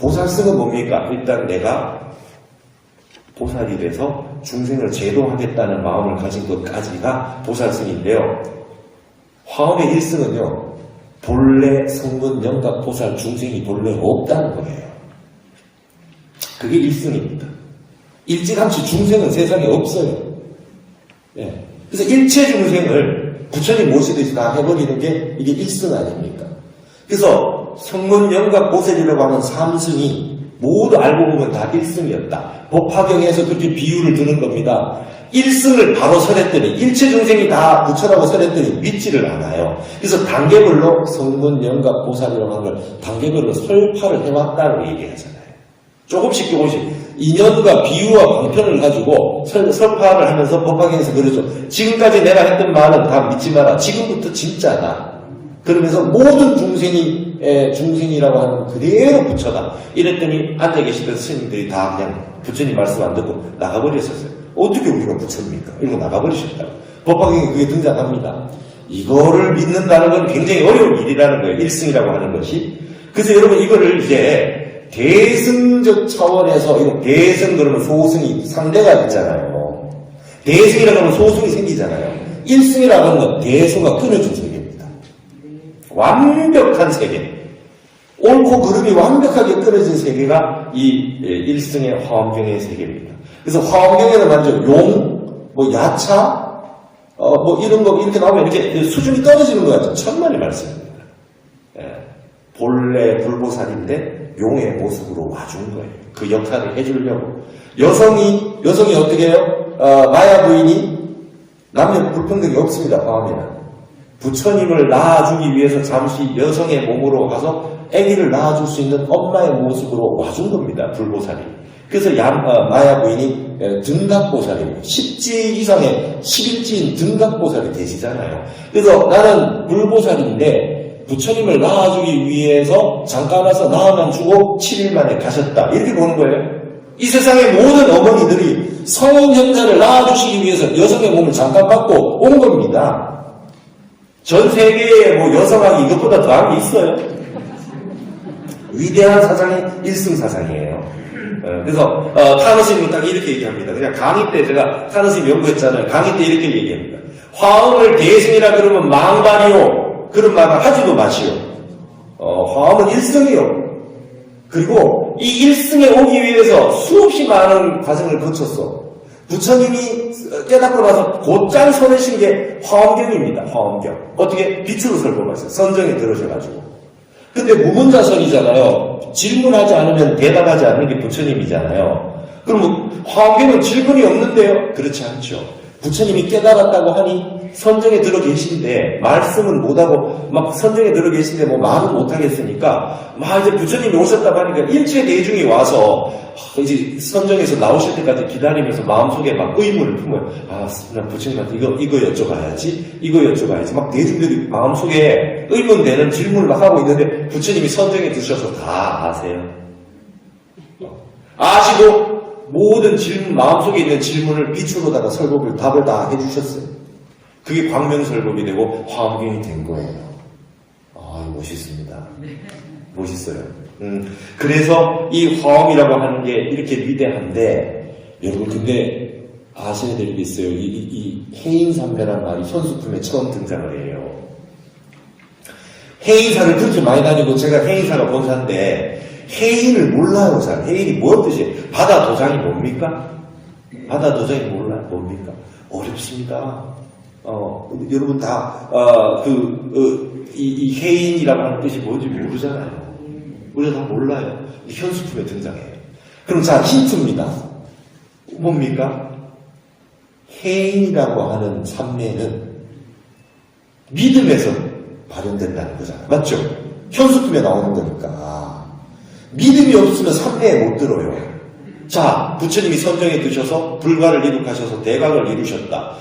보살승은 뭡니까? 일단 내가 보살이 돼서 중생을 제도하겠다는 마음을 가진 것까지가 보살승인데요. 화엄의 일승은요, 본래 성문 영각 보살 중생이 본래 없다는 거예요. 그게 일승입니다. 일찌감치 중생은 세상에 없어요. 예. 그래서 일체 중생을 부처님 모시듯이 다 해버리는 게 이게 일승 아닙니까? 그래서 성문 영각 보살이라고 하는 삼승이 모두 알고 보면 다 일승이었다. 법화경에서 그렇게 비유를 두는 겁니다. 일승을 바로 설했더니 일체 중생이 다 부처라고 설했더니 믿지를 않아요. 그래서 단계별로 성문 영각 보살이라고 하는 걸 단계별로 설파를 해왔다고 얘기하잖아요. 조금씩 인연과 비유와 방편을 가지고 설파를 하면서 법화경에서 그러죠. 지금까지 내가 했던 말은 다 믿지 마라. 지금부터 진짜다. 그러면서 모든 중생이라고 하는 그대로 부처다. 이랬더니 앉아 계시던 스님들이 다 그냥 부처님 말씀 안 듣고 나가버렸었어요. 어떻게 우리가 부처입니까? 이러고 나가버리셨다고. 법화경에 그게 등장합니다. 이거를 믿는다는 건 굉장히 어려운 일이라는 거예요. 일승이라고 하는 것이. 그래서 여러분 이거를 이제 대승적 차원에서, 이거 대승 그러면 소승이 상대가 있잖아요. 대승이라고 하면 소승이 생기잖아요. 1승이라고 하는 건 대소가 끊어진 세계입니다. 완벽한 세계. 옳고 그름이 완벽하게 끊어진 세계가 이 1승의 화엄경의 세계입니다. 그래서 화엄경에는 먼저 용, 뭐 야차, 뭐 이런 거 이렇게 나오면 이렇게 수준이 떨어지는 것 같죠. 천만의 말씀입니다. 예. 본래 불보살인데 용의 모습으로 와준 거예요. 그 역할을 해주려고. 여성이 어떻게 해요? 마야 부인이 남녀 불평등이 없습니다. 화엄에는. 부처님을 낳아주기 위해서 잠시 여성의 몸으로 가서 아기를 낳아줄 수 있는 엄마의 모습으로 와준 겁니다. 불보살이. 그래서 마야 부인이 등각보살이에요. 10지 이상의 11지인 등각보살이 되시잖아요. 그래서 나는 불보살인데 부처님을 낳아주기 위해서 잠깐 와서 낳아만 주고 7일 만에 가셨다. 이렇게 보는 거예요. 이 세상의 모든 어머니들이 성인 형제를 낳아주시기 위해서 여성의 몸을 잠깐 받고 온 겁니다. 전 세계에 뭐 여성학이 이것보다 더한 게 있어요? 위대한 사상이 1승 사상이에요. 그래서 타너스님은 딱 이렇게 얘기합니다. 그냥 강의 때 제가 타너스님 연구했잖아요. 강의 때 이렇게 얘기합니다. 화엄을 대승이라 그러면 망발이요. 그런 말을 하지도 마시오. 화엄은 1승이요. 그리고 이 1승에 오기 위해서 수없이 많은 과정을 거쳤어. 부처님이 깨닫고 나서 곧장 서내신 게 화엄경입니다. 화엄경. 어떻게? 빛으로 설법하셨어요. 선정에 들으셔가지고. 근데 무문자설이잖아요. 질문하지 않으면 대답하지 않는 게 부처님이잖아요. 그럼 화엄경은 질문이 없는데요? 그렇지 않죠. 부처님이 깨달았다고 하니 선정에 들어 계신데 말씀은 못하고 막 선정에 들어 계신데 뭐 말은 못하겠으니까 막 이제 부처님이 오셨다고 하니까 일체 대중이 와서 이제 선정에서 나오실 때까지 기다리면서 마음속에 막 의문을 품어요. 나 부처님한테 이거 여쭤봐야지. 막 대중들이 마음속에 의문되는 질문을 막 하고 있는데 부처님이 선정에 드셔서 다 아세요. 아시고 모든 질문, 마음속에 있는 질문을 빛으로다가 설법을, 답을 다 해주셨어요. 그게 광명설법이 되고 화엄경이 된 거예요. 멋있습니다. 멋있어요. 그래서 이 화엄이라고 하는 게 이렇게 위대한데, 여러분, 근데 아셔야 될 게 있어요. 이 해인삼배라는 말이 현수품에 처음 등장을 해요. 해인사를 그렇게 많이 다니고 제가 해인사가 본사인데, 해인을 몰라요, 잘. 해인이 뭔 뜻이에요? 바다 도장이 뭡니까? 바다 도장이 몰라요. 뭡니까? 어렵습니다. 여러분 다, 이 해인이라고 하는 뜻이 뭔지 모르잖아요. 우리가 다 몰라요. 현수품에 등장해요. 그럼 자, 힌트입니다. 뭡니까? 해인이라고 하는 삼매는 믿음에서 발현된다는 거잖아요. 맞죠? 현수품에 나오는 거니까. 믿음이 없으면 삼매에 못 들어요. 자, 부처님이 선정에 드셔서 불가를 이룩하셔서 대각을 이루셨다.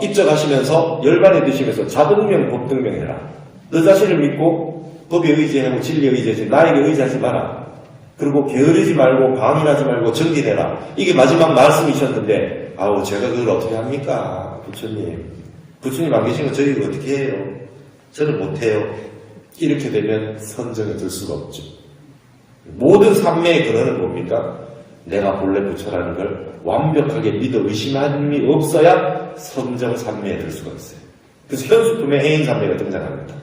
입적하시면서 열반에 드시면서 자등명 법등명해라. 너 자신을 믿고 법에 의지하고 진리에 의지하지 나에게 의지하지 마라. 그리고 게으르지 말고 방임하지 말고 정진해라. 이게 마지막 말씀이셨는데 제가 그걸 어떻게 합니까? 부처님 안 계시면 저희가 어떻게 해요? 저는 못해요. 이렇게 되면 선정에 들 수가 없죠. 모든 삼매의 근원은 뭡니까? 내가 본래 부처라는 걸 완벽하게 믿어 의심함이 없어야 선정 삼매에 들 수가 있어요. 그래서 현수품에 해인 삼매가 등장합니다.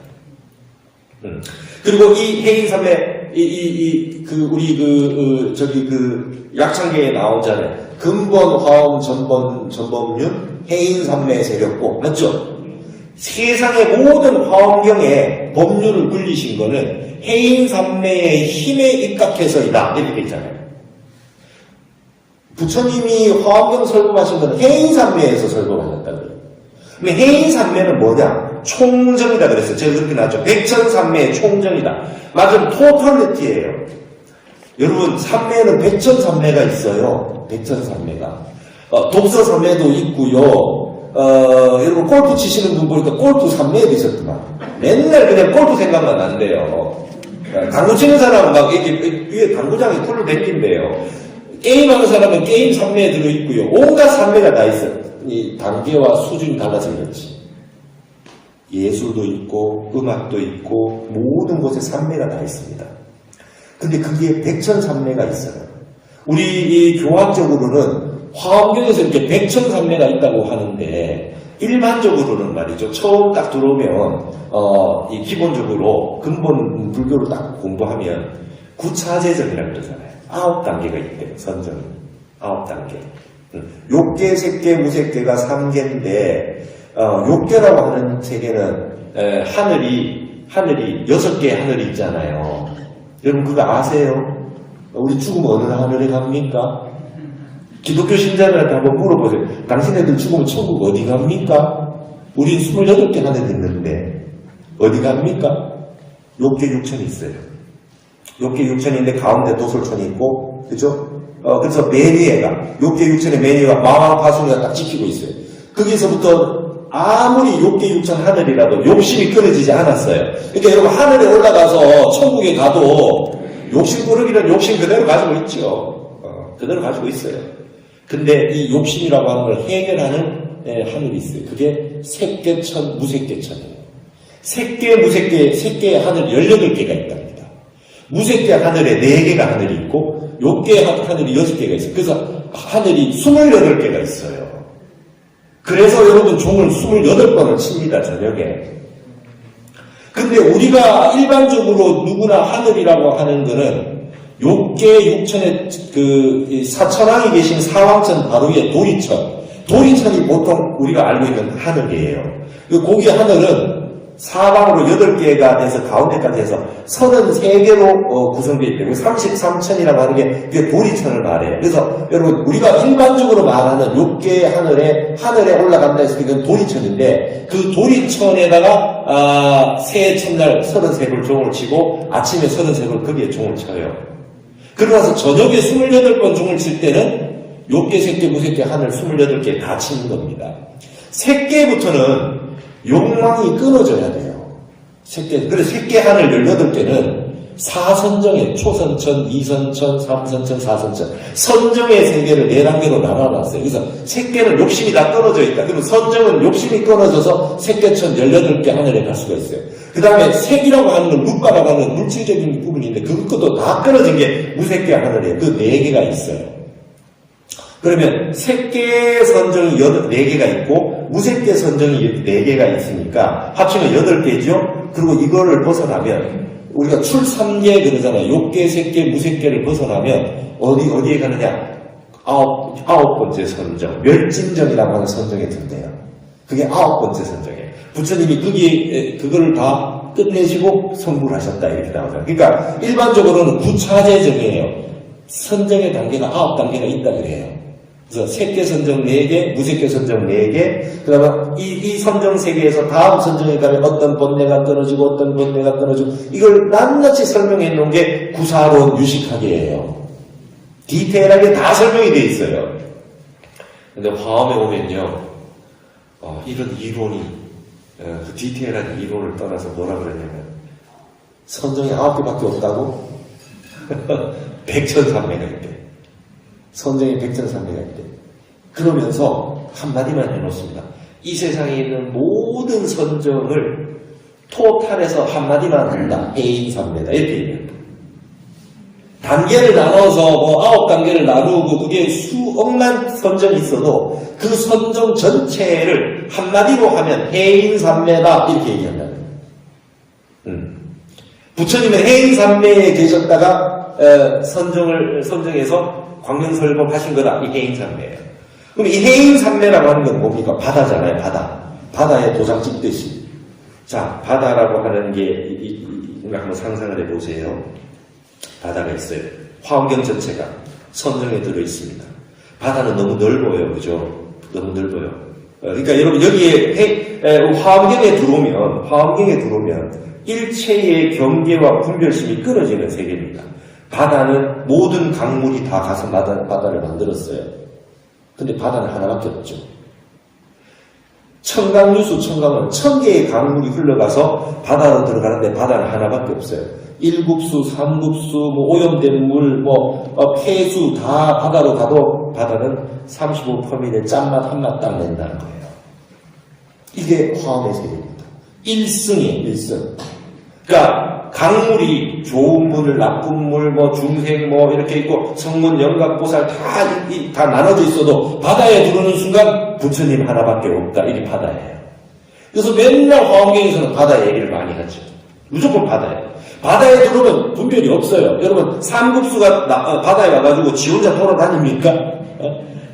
그리고 이 해인 삼매, 약창계에 나오잖아요. 근본, 화엄, 전범윤, 해인 삼매의 세력고, 맞죠? 세상의 모든 화엄경에 법률을 굴리신 거는 해인삼매의 힘에 입각해서이다. 이렇게 있잖아요. 부처님이 화엄경 설법하신 거는 해인삼매에서 설법하셨다고요. 그럼 해인삼매는 뭐냐? 총정이다 그랬어요. 제가 그렇게 나왔죠. 백천삼매의 총정이다. 맞으면 토탈리티예요. 여러분, 삼매는 백천삼매가 있어요. 백천삼매가. 독서삼매도 있고요. 여러분 골프 치시는 분 보니까 골프 삼매에 드셨더만. 맨날 그냥 골프 생각만 난대요. 당구 치는 사람은 막 위에 당구장에 쿨로 댕긴대요. 게임하는 사람은 게임 삼매에 들어있고요. 온갖 삼매가 다 있어요. 이 단계와 수준이 달라서 그렇지. 예술도 있고 음악도 있고 모든 곳에 삼매가 다 있습니다. 근데 그게 백천삼매가 있어요. 우리 이 교학적으로는 화엄경에서 이렇게 백천삼매가 있다고 하는데 일반적으로는 말이죠. 처음 딱 들어오면 이 기본적으로 근본 불교를 딱 공부하면 구차제정이라고 그러잖아요. 9단계가 있대요. 선정이 9단계. 욕계, 색계, 무색계가 3계인데 욕계라고 하는 세계는 하늘이 6개 하늘이 있잖아요. 여러분 그거 아세요? 우리 죽으면 어느 하늘에 갑니까? 기독교 신자들한테 한번 물어보세요. 당신네들 죽으면 천국 어디 갑니까? 우린 28개 하늘 있는데 어디 갑니까? 욕계 6천이 있어요. 욕계 6천인데 가운데 도솔천이 있고 그죠? 그래서 매니에가 욕계 6천의 매니에가 마왕파순이가 딱 지키고 있어요. 거기서부터 아무리 욕계 6천 하늘이라도 욕심이 끊어지지 않았어요. 그러니까 여러분 하늘에 올라가서 천국에 가도 욕심 부르기는 욕심 그대로 가지고 있죠. 그대로 가지고 있어요. 근데 이 욕심이라고 하는 걸 해결하는 하늘이 있어요. 그게 색계천, 무색계천이에요. 색계, 무색계, 색계의 하늘 18개가 있답니다. 무색계 하늘에 4개가 하늘이 있고 욕계 하늘이 6개가 있어요. 그래서 하늘이 28개가 있어요. 그래서 여러분 종을 28번을 칩니다, 저녁에. 근데 우리가 일반적으로 누구나 하늘이라고 하는 거는 욕계 육천에 사천왕이 계신 사왕천 바로 위에 도리천이 보통 우리가 알고 있는 하늘이에요. 거기 하늘은 사방으로 8개가 돼서 가운데까지 해서 33개로 구성되어 있대요. 33천이라고 하는 게 그게 도리천을 말해요. 그래서 여러분 우리가 일반적으로 말하는 욕계 하늘에 올라간다 해서 이건 도리천인데 그 도리천에다가 새해 첫날 33걸 종을 치고 아침에 33걸 거기에 종을 쳐요. 그러나서 저녁에 28번 종을 칠 때는 욕계, 색계, 무색계 하늘 28개 다 치는 겁니다. 색계부터는 욕망이 끊어져야 돼요. 그래서 색계 하늘 18개는 사선정에 초선천, 이선천, 삼선천, 사선천 선정의 세계를 4단계로 나눠놨어요. 그래서 색계는 욕심이 다 끊어져 있다. 그러면 선정은 욕심이 끊어져서 색계천 18개 하늘에 갈 수가 있어요. 그 다음에 색이라고 하는 건 물가라고 하는 물질적인 부분인데 그것도 다 끊어진 게 무색계 하늘이에요. 그 4개가 있어요. 그러면 색계 선정이 4개가 있고 무색계 선정이 4개가 있으니까 합치면 8개죠. 그리고 이거를 벗어나면 우리가 출삼계 그러잖아요. 욕계, 색계, 무색계를 벗어나면 어디에 가느냐? 9번째 선정, 멸진정이라고 하는 선정에 든대요. 그게 9번째 선정이에요. 부처님이 거기에 그거를 다 끝내시고 선물하셨다 이렇게 나오잖아요. 그러니까 일반적으로는 구차제정이에요. 선정의 단계가 9단계가 있다 그래요. 그래서 색계 선정 4개, 무색계 선정 4개, 그 다음에 이 선정 세계에서 다음 선정에 가면 어떤 번뇌가 끊어지고 어떤 번뇌가 끊어지고 이걸 낱낱이 설명해 놓은 게 구사론 유식학이에요. 디테일하게 다 설명이 돼 있어요. 근데 화엄에 오면요, 이런 이론이, 그 디테일한 이론을 떠나서 뭐라 그러냐면, 선정이 9개밖에 없다고? 백천삼매가 있대. 선정이 백천삼매가 있대. 그러면서 한마디만 해놓습니다. 이 세상에 있는 모든 선정을 토탈해서 한마디만 한다. 해인삼매다. 이렇게 얘기합니다. 단계를 나눠서 9단계를 나누고 그게 수억만 선정이 있어도 그 선정 전체를 한마디로 하면 해인삼매다. 이렇게 얘기한다. 부처님은 해인삼매에 계셨다가 선정해서 광명설법 하신 거다. 이 해인삼매예요. 그럼 이 해인삼매라고 하는 건 뭡니까? 바다잖아요. 바다에 도장 찍듯이. 자, 바다라고 하는 게 한번 상상을 해보세요. 바다가 있어요. 화엄경 전체가 선정에 들어있습니다. 바다는 너무 넓어요. 그죠? 너무 넓어요. 그러니까 여러분 여기에 화엄경에 들어오면 일체의 경계와 분별심이 끊어지는 세계입니다. 바다는 모든 강물이 다 가서 바다를 만들었어요. 근데 바다는 하나밖에 없죠. 청강유수 청강은 1000개의 강물이 흘러가서 바다로 들어가는데 바다는 하나밖에 없어요. 일국수, 삼국수, 오염된 물, 폐수 다 바다로 가도 바다는 35%의 짠맛 한맛 딱 낸다는 거예요. 이게 화엄의 세계입니다. 1승이에요, 1승. 그러니까 강물이 좋은 물, 나쁜 물, 뭐 중생 뭐 이렇게 있고 성문, 영각, 보살 다 나눠져 있어도 바다에 들어오는 순간 부처님 하나밖에 없다. 이게 바다예요. 그래서 맨날 화엄경에서는 바다 얘기를 많이 하죠. 무조건 바다예요. 바다에 들어오면 분별이 없어요. 여러분 삼급수가 바다에 와가지고 지 혼자 돌아다닙니까?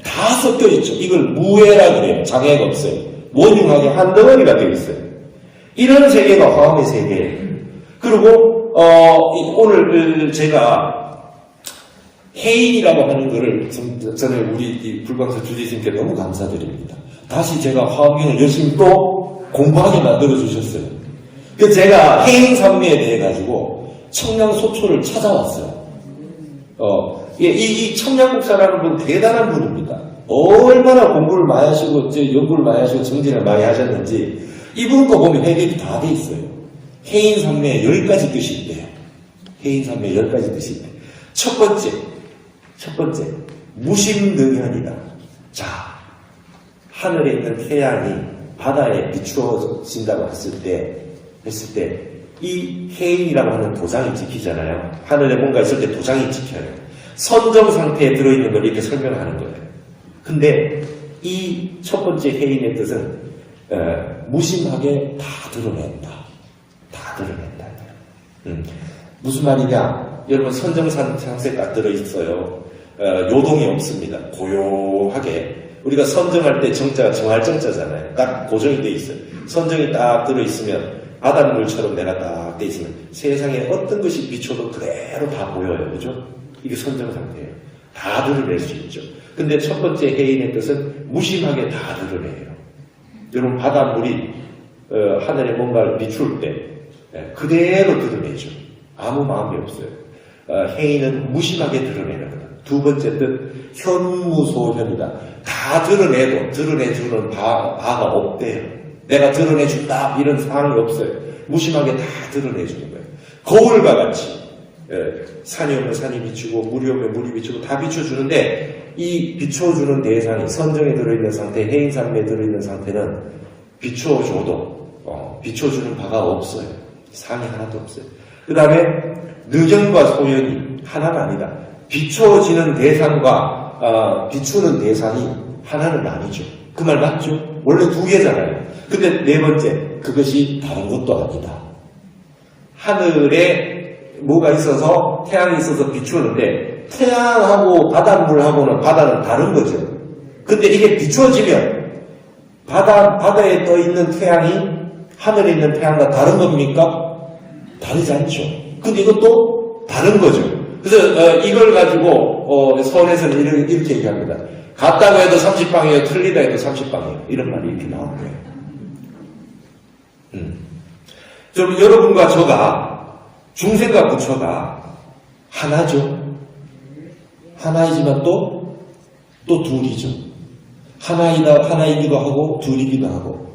다 섞여 있죠. 이걸 무해라 그래요. 장애가 없어요. 원흉하게 한 덩어리가 되어 있어요. 이런 세계가 화엄의 세계예요. 그리고 오늘 제가 해인이라고 하는 거를 저는 우리 불광사 주지스님께 너무 감사드립니다. 다시 제가 화엄경을 열심히 또 공부하게 만들어 주셨어요. 그래서 제가 해인 산매에 대해 가지고 청량소초를 찾아왔어요. 이 청량국사라는 분 대단한 분입니다. 얼마나 공부를 많이 하시고 연구를 많이 하시고 정진을 많이 하셨는지 이분 거 보면 해결이 다 돼 있어요. 해인 산매에 10가지 뜻이 있대요. 해인 산매에 10가지 뜻이 있대요. 첫 번째 무심능현이다. 자, 하늘에 있는 태양이 바다에 비추어진다고 했을 때 이 해인이라고 하는 도장이 찍히잖아요. 하늘에 뭔가 있을 때 도장이 찍혀요. 선정 상태에 들어있는 걸 이렇게 설명하는 거예요. 근데 이 첫 번째 해인의 뜻은 무심하게 다 드러낸다. 다 드러낸다. 무슨 말이냐? 여러분 선정상 상태에 딱 들어있어요. 요동이 없습니다. 고요하게. 우리가 선정할 때 정자가 정할 정자잖아요. 딱 고정이 돼 있어요. 선정이 딱 들어있으면 바닷물처럼 내가 딱 돼 있으면 세상에 어떤 것이 비춰도 그대로 다 보여요. 그죠? 이게 선정 상태예요. 다 드러낼 수 있죠. 근데 첫 번째 해인의 뜻은 무심하게 다 드러내요. 여러분 바닷물이 하늘에 뭔가를 비출 때 그대로 드러내죠. 아무 마음이 없어요. 해인은 무심하게 드러내는 거다. 두 번째 뜻 현무소현이다. 다 드러내도 드러내주는 바가 없대요. 내가 드러내준다 이런 상황이 없어요. 무심하게 다 드러내주는 거예요. 거울과 같이 산이 오면 산이 비추고 물이 오면 물이 비추고 다 비춰주는데 이 비춰주는 대상이 선정에 들어있는 상태, 해인산매에 들어있는 상태는 비춰줘도 비춰주는 바가 없어요. 상이 하나도 없어요. 그 다음에 능현과 소현이 하나가 아니다. 비춰지는 대상과 비추는 대상이 하나는 아니죠. 그 말 맞죠? 원래 두 개잖아요. 근데 네 번째, 그것이 다른 것도 아니다. 하늘에 뭐가 있어서 태양이 있어서 비추는데 태양하고 바닷물하고는 바다는 다른 거죠. 근데 이게 비추어지면 바다에 떠 있는 태양이 하늘에 있는 태양과 다른 겁니까? 다르지 않죠. 근데 이것도 다른 거죠. 그래서 이걸 가지고 서울에서는 이렇게 얘기합니다. 같다고 해도 30방이에요. 틀리다 해도 30방이에요. 이런 말이 이렇게 나오는 거예요. 좀 여러분과 저가 중생과 부처가 하나죠. 하나이지만 또 둘이죠. 하나이기도 하고 둘이기도 하고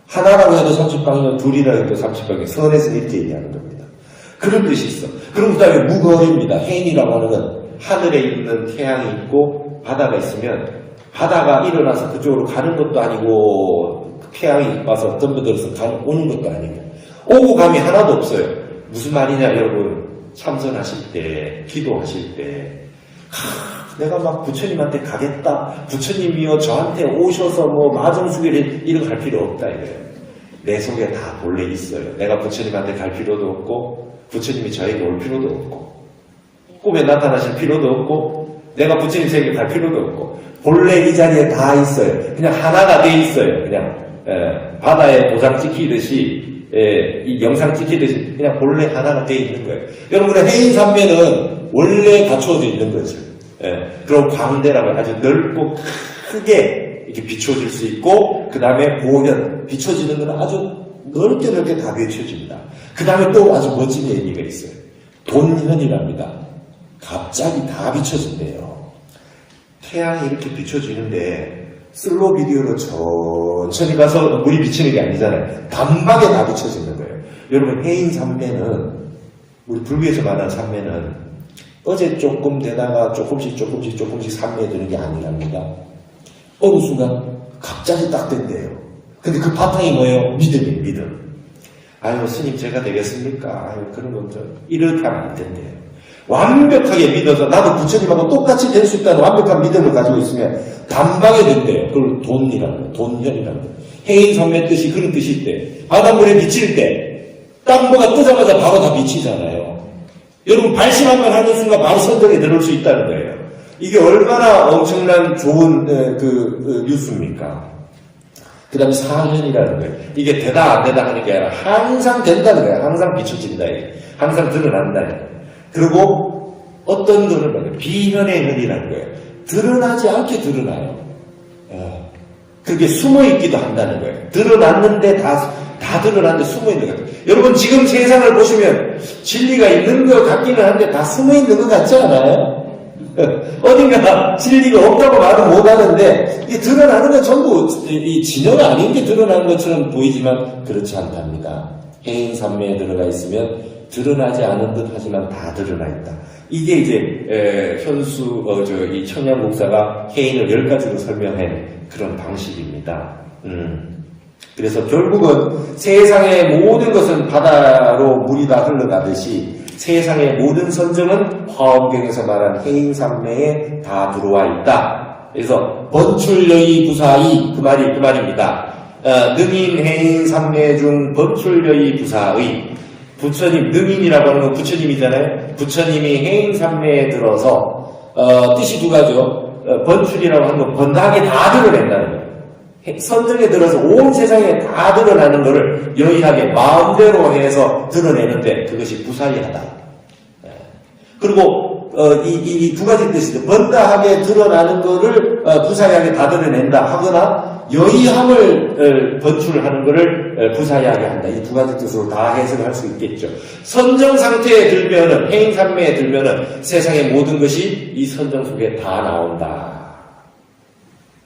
하나라고 해도 30방이면 둘이라고 해도 30방이에요. 선에서는 이렇게 얘기하는 겁니다. 그런 뜻이 있어. 그럼 그 다음에 무거리입니다. 해인이라고 하는 건 하늘에 있는 태양이 있고 바다가 있으면 바다가 일어나서 그쪽으로 가는 것도 아니고 태양이 와서 덤벼들어서 오는 것도 아니고 오고 감이 하나도 없어요. 무슨 말이냐 여러분. 참선하실 때 기도하실 때 내가 막 부처님한테 가겠다. 부처님이요 저한테 오셔서 뭐 마정수계를 이런 갈 필요 없다 이거예요. 내 속에 다 본래 있어요. 내가 부처님한테 갈 필요도 없고 부처님이 저에게 올 필요도 없고 꿈에 나타나실 필요도 없고 내가 부처님 세계에 갈 필요도 없고 본래 이 자리에 다 있어요. 그냥 하나가 돼 있어요. 그냥 바다에 도장 찍히듯이 이 영상 찍히듯이 그냥 본래 하나가 돼 있는 거예요. 여러분의 해인산매는 원래 갖춰져 있는 거죠. 그럼 광대라고 아주 넓고 크게 이렇게 비춰질 수 있고 그 다음에 보현 비춰지는 건 아주 넓게 다 비춰집니다. 그 다음에 또 아주 멋진 얘기가 있어요. 돈현이랍니다. 갑자기 다 비춰진대요. 태양이 이렇게 비춰지는데 슬로우 비디오로 천천히 가서 물이 비치는 게 아니잖아요. 단박에 다 비춰지는 거예요. 여러분 해인 산매는 우리 불교에서 말하는 산매는 어제 조금 되다가 조금씩 산매에 드는 게 아니랍니다. 어느 순간 갑자기 딱 된대요. 근데 그 바탕이 뭐예요? 믿음이에요. 믿음. 아유, 스님 제가 되겠습니까? 아유, 그런 것도 이렇게 하면 안 된대요. 완벽하게 믿어서 나도 부처님하고 똑같이 될 수 있다는 완벽한 믿음을 가지고 있으면 단방에 된대요. 그걸 돈이라는 거예요. 돈현이라는 거예요. 해인선매 뜻이 그런 뜻일 때, 바닷물에 비칠 때, 땅보가 뜨자마자 바로 다 비치잖아요. 여러분 발심한번 하는 순간 바로 선정에 들어올 수 있다는 거예요. 이게 얼마나 엄청난 좋은 뉴스입니까? 그 다음에 사현이라는 거예요. 이게 되다 안 되다 하는 게 아니라 항상 된다는 거예요. 항상 비춰진다. 항상 드러난다. 그리고 어떤 거는 비현의 현이라는 거예요. 드러나지 않게 드러나요. 그게 숨어있기도 한다는 거예요. 드러났는데 다 드러났는데 숨어있는 것 같아요. 여러분 지금 세상을 보시면 진리가 있는 것 같기는 한데 다 숨어있는 것 같지 않아요? 어딘가 진리가 없다고 말은 못하는데 이게 드러나는 건 전부 이 진여가 아닌 게 드러나는 것처럼 보이지만 그렇지 않답니다. 해인산매에 들어가 있으면 드러나지 않은 듯 하지만 다 드러나 있다. 이게 이제 이 천양 목사가 해인을 10가지로 설명한 그런 방식입니다. 그래서 결국은 세상의 모든 것은 바다로 물이 다 흘러가듯이 세상의 모든 선정은 화엄경에서 말한 해인산매에 다 들어와 있다. 그래서 번출여의 부사의 그 말입니다. 능인 해인산매 중 번출여의 부사의 부처님, 능인이라고 하는 건 부처님이잖아요. 부처님이 해인산매에 들어서 뜻이 두 가지죠. 번출이라고 하는 건 번하게 다 드러낸다는 거예요. 선정에 들어서 온 세상에 다 드러나는 것을 여의하게 마음대로 해서 드러내는데 그것이 부사의하다. 그리고 이 두 가지 뜻이죠. 번다하게 드러나는 것을 부사의하게 다 드러낸다 하거나 여의함을 번출하는 것을 부사의하게 한다. 이 두 가지 뜻으로 다 해석을 할 수 있겠죠. 선정 상태에 들면은 해인산매에 들면은 세상의 모든 것이 이 선정 속에 다 나온다.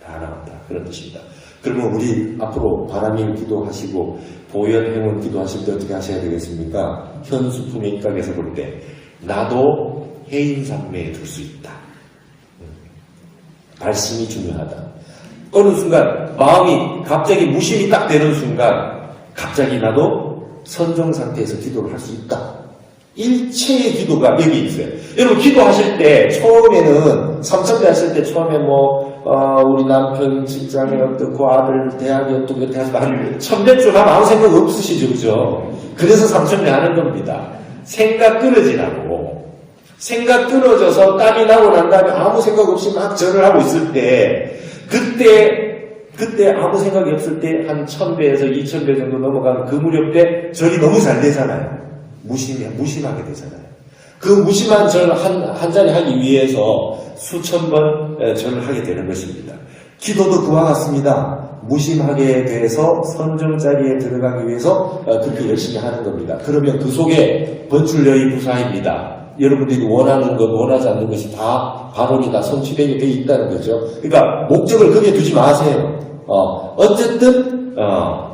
다 나온다. 그런 뜻입니다. 그러면 우리 앞으로 바람일 기도하시고 보현행원 기도하실 때 어떻게 하셔야 되겠습니까? 현수품의 입각에서 볼 때 나도 해인산매에 들 수 있다. 발심이 중요하다. 어느 순간 마음이 갑자기 무심이 딱 되는 순간 갑자기 나도 선정 상태에서 기도를 할 수 있다. 일체의 기도가 여기 있어요. 여러분 기도하실 때 처음에는 삼천배 하실 때 처음에 우리 남편 직장이 어떻고 아들 대학이 어떻고 이렇게 하시면 한 1000배쯤 하면 아무 생각 없으시죠, 그죠? 그래서 삼천배 하는 겁니다. 생각 끊어지라고. 생각 끊어져서 땀이 나고 난 다음에 아무 생각 없이 막 절을 하고 있을 때 그때 아무 생각이 없을 때 한 1000배에서 2000배 정도 넘어가는 그 무렵 때 절이 너무 잘 되잖아요. 무심하게 되잖아요. 그 무심한 절 한 자리 하기 위해서 수천 번 절을 하게 되는 것입니다. 기도도 그와 같습니다. 무심하게 돼서 선정 자리에 들어가기 위해서 그렇게 열심히 하는 겁니다. 그러면 그 속에 번출여의 부사입니다. 여러분들이 원하는 것, 원하지 않는 것이 다 발언이다, 성취되게 되어 있다는 거죠. 그러니까 목적을 거기에 두지 마세요. 어쨌든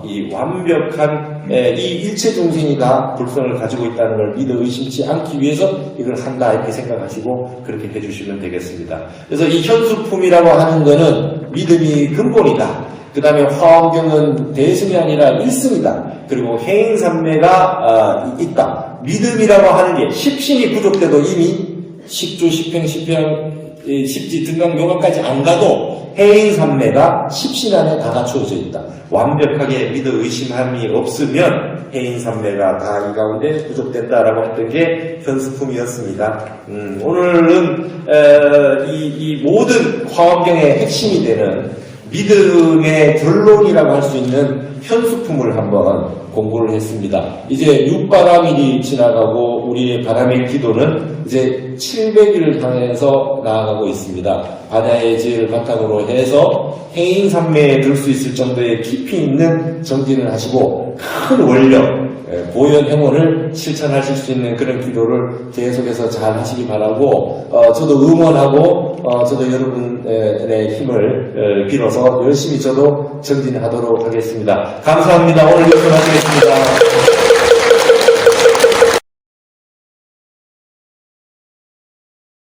이 완벽한 이 일체 중생이 다 불성을 가지고 있다는 걸 믿어 의심치 않기 위해서 이걸 한다 이렇게 생각하시고 그렇게 해주시면 되겠습니다. 그래서 이 현수품이라고 하는 거는 믿음이 근본이다. 그 다음에 화엄경은 대승이 아니라 일승이다. 그리고 해인산매가 있다. 믿음이라고 하는 게 십신이 부족돼도 이미 식주, 십행, 십지, 등강, 묘각까지 안 가도 해인산매가 십신 안에 다 갖추어져 있다. 완벽하게 믿어 의심함이 없으면 해인산매가 다 이 가운데 부족된다라고 했던 게 현수품이었습니다. 오늘은 이 모든 화엄경의 핵심이 되는 믿음의 결론이라고 할 수 있는 현수품을 한번 공부를 했습니다. 이제 6바람일이 지나가고 우리의 바람일 기도는 이제 700일을 향해서 나아가고 있습니다. 바다의 지혜를 바탕으로 해서 해인산매에 들 수 있을 정도의 깊이 있는 정진을 하시고 큰 원력, 보현행원을 실천하실 수 있는 그런 기도를 계속해서 잘 하시기 바라고 저도 응원하고 저도 여러분의 힘을 빌어서 열심히 저도 정진하도록 하겠습니다. 감사합니다. 오늘 여기서 마치겠습니다.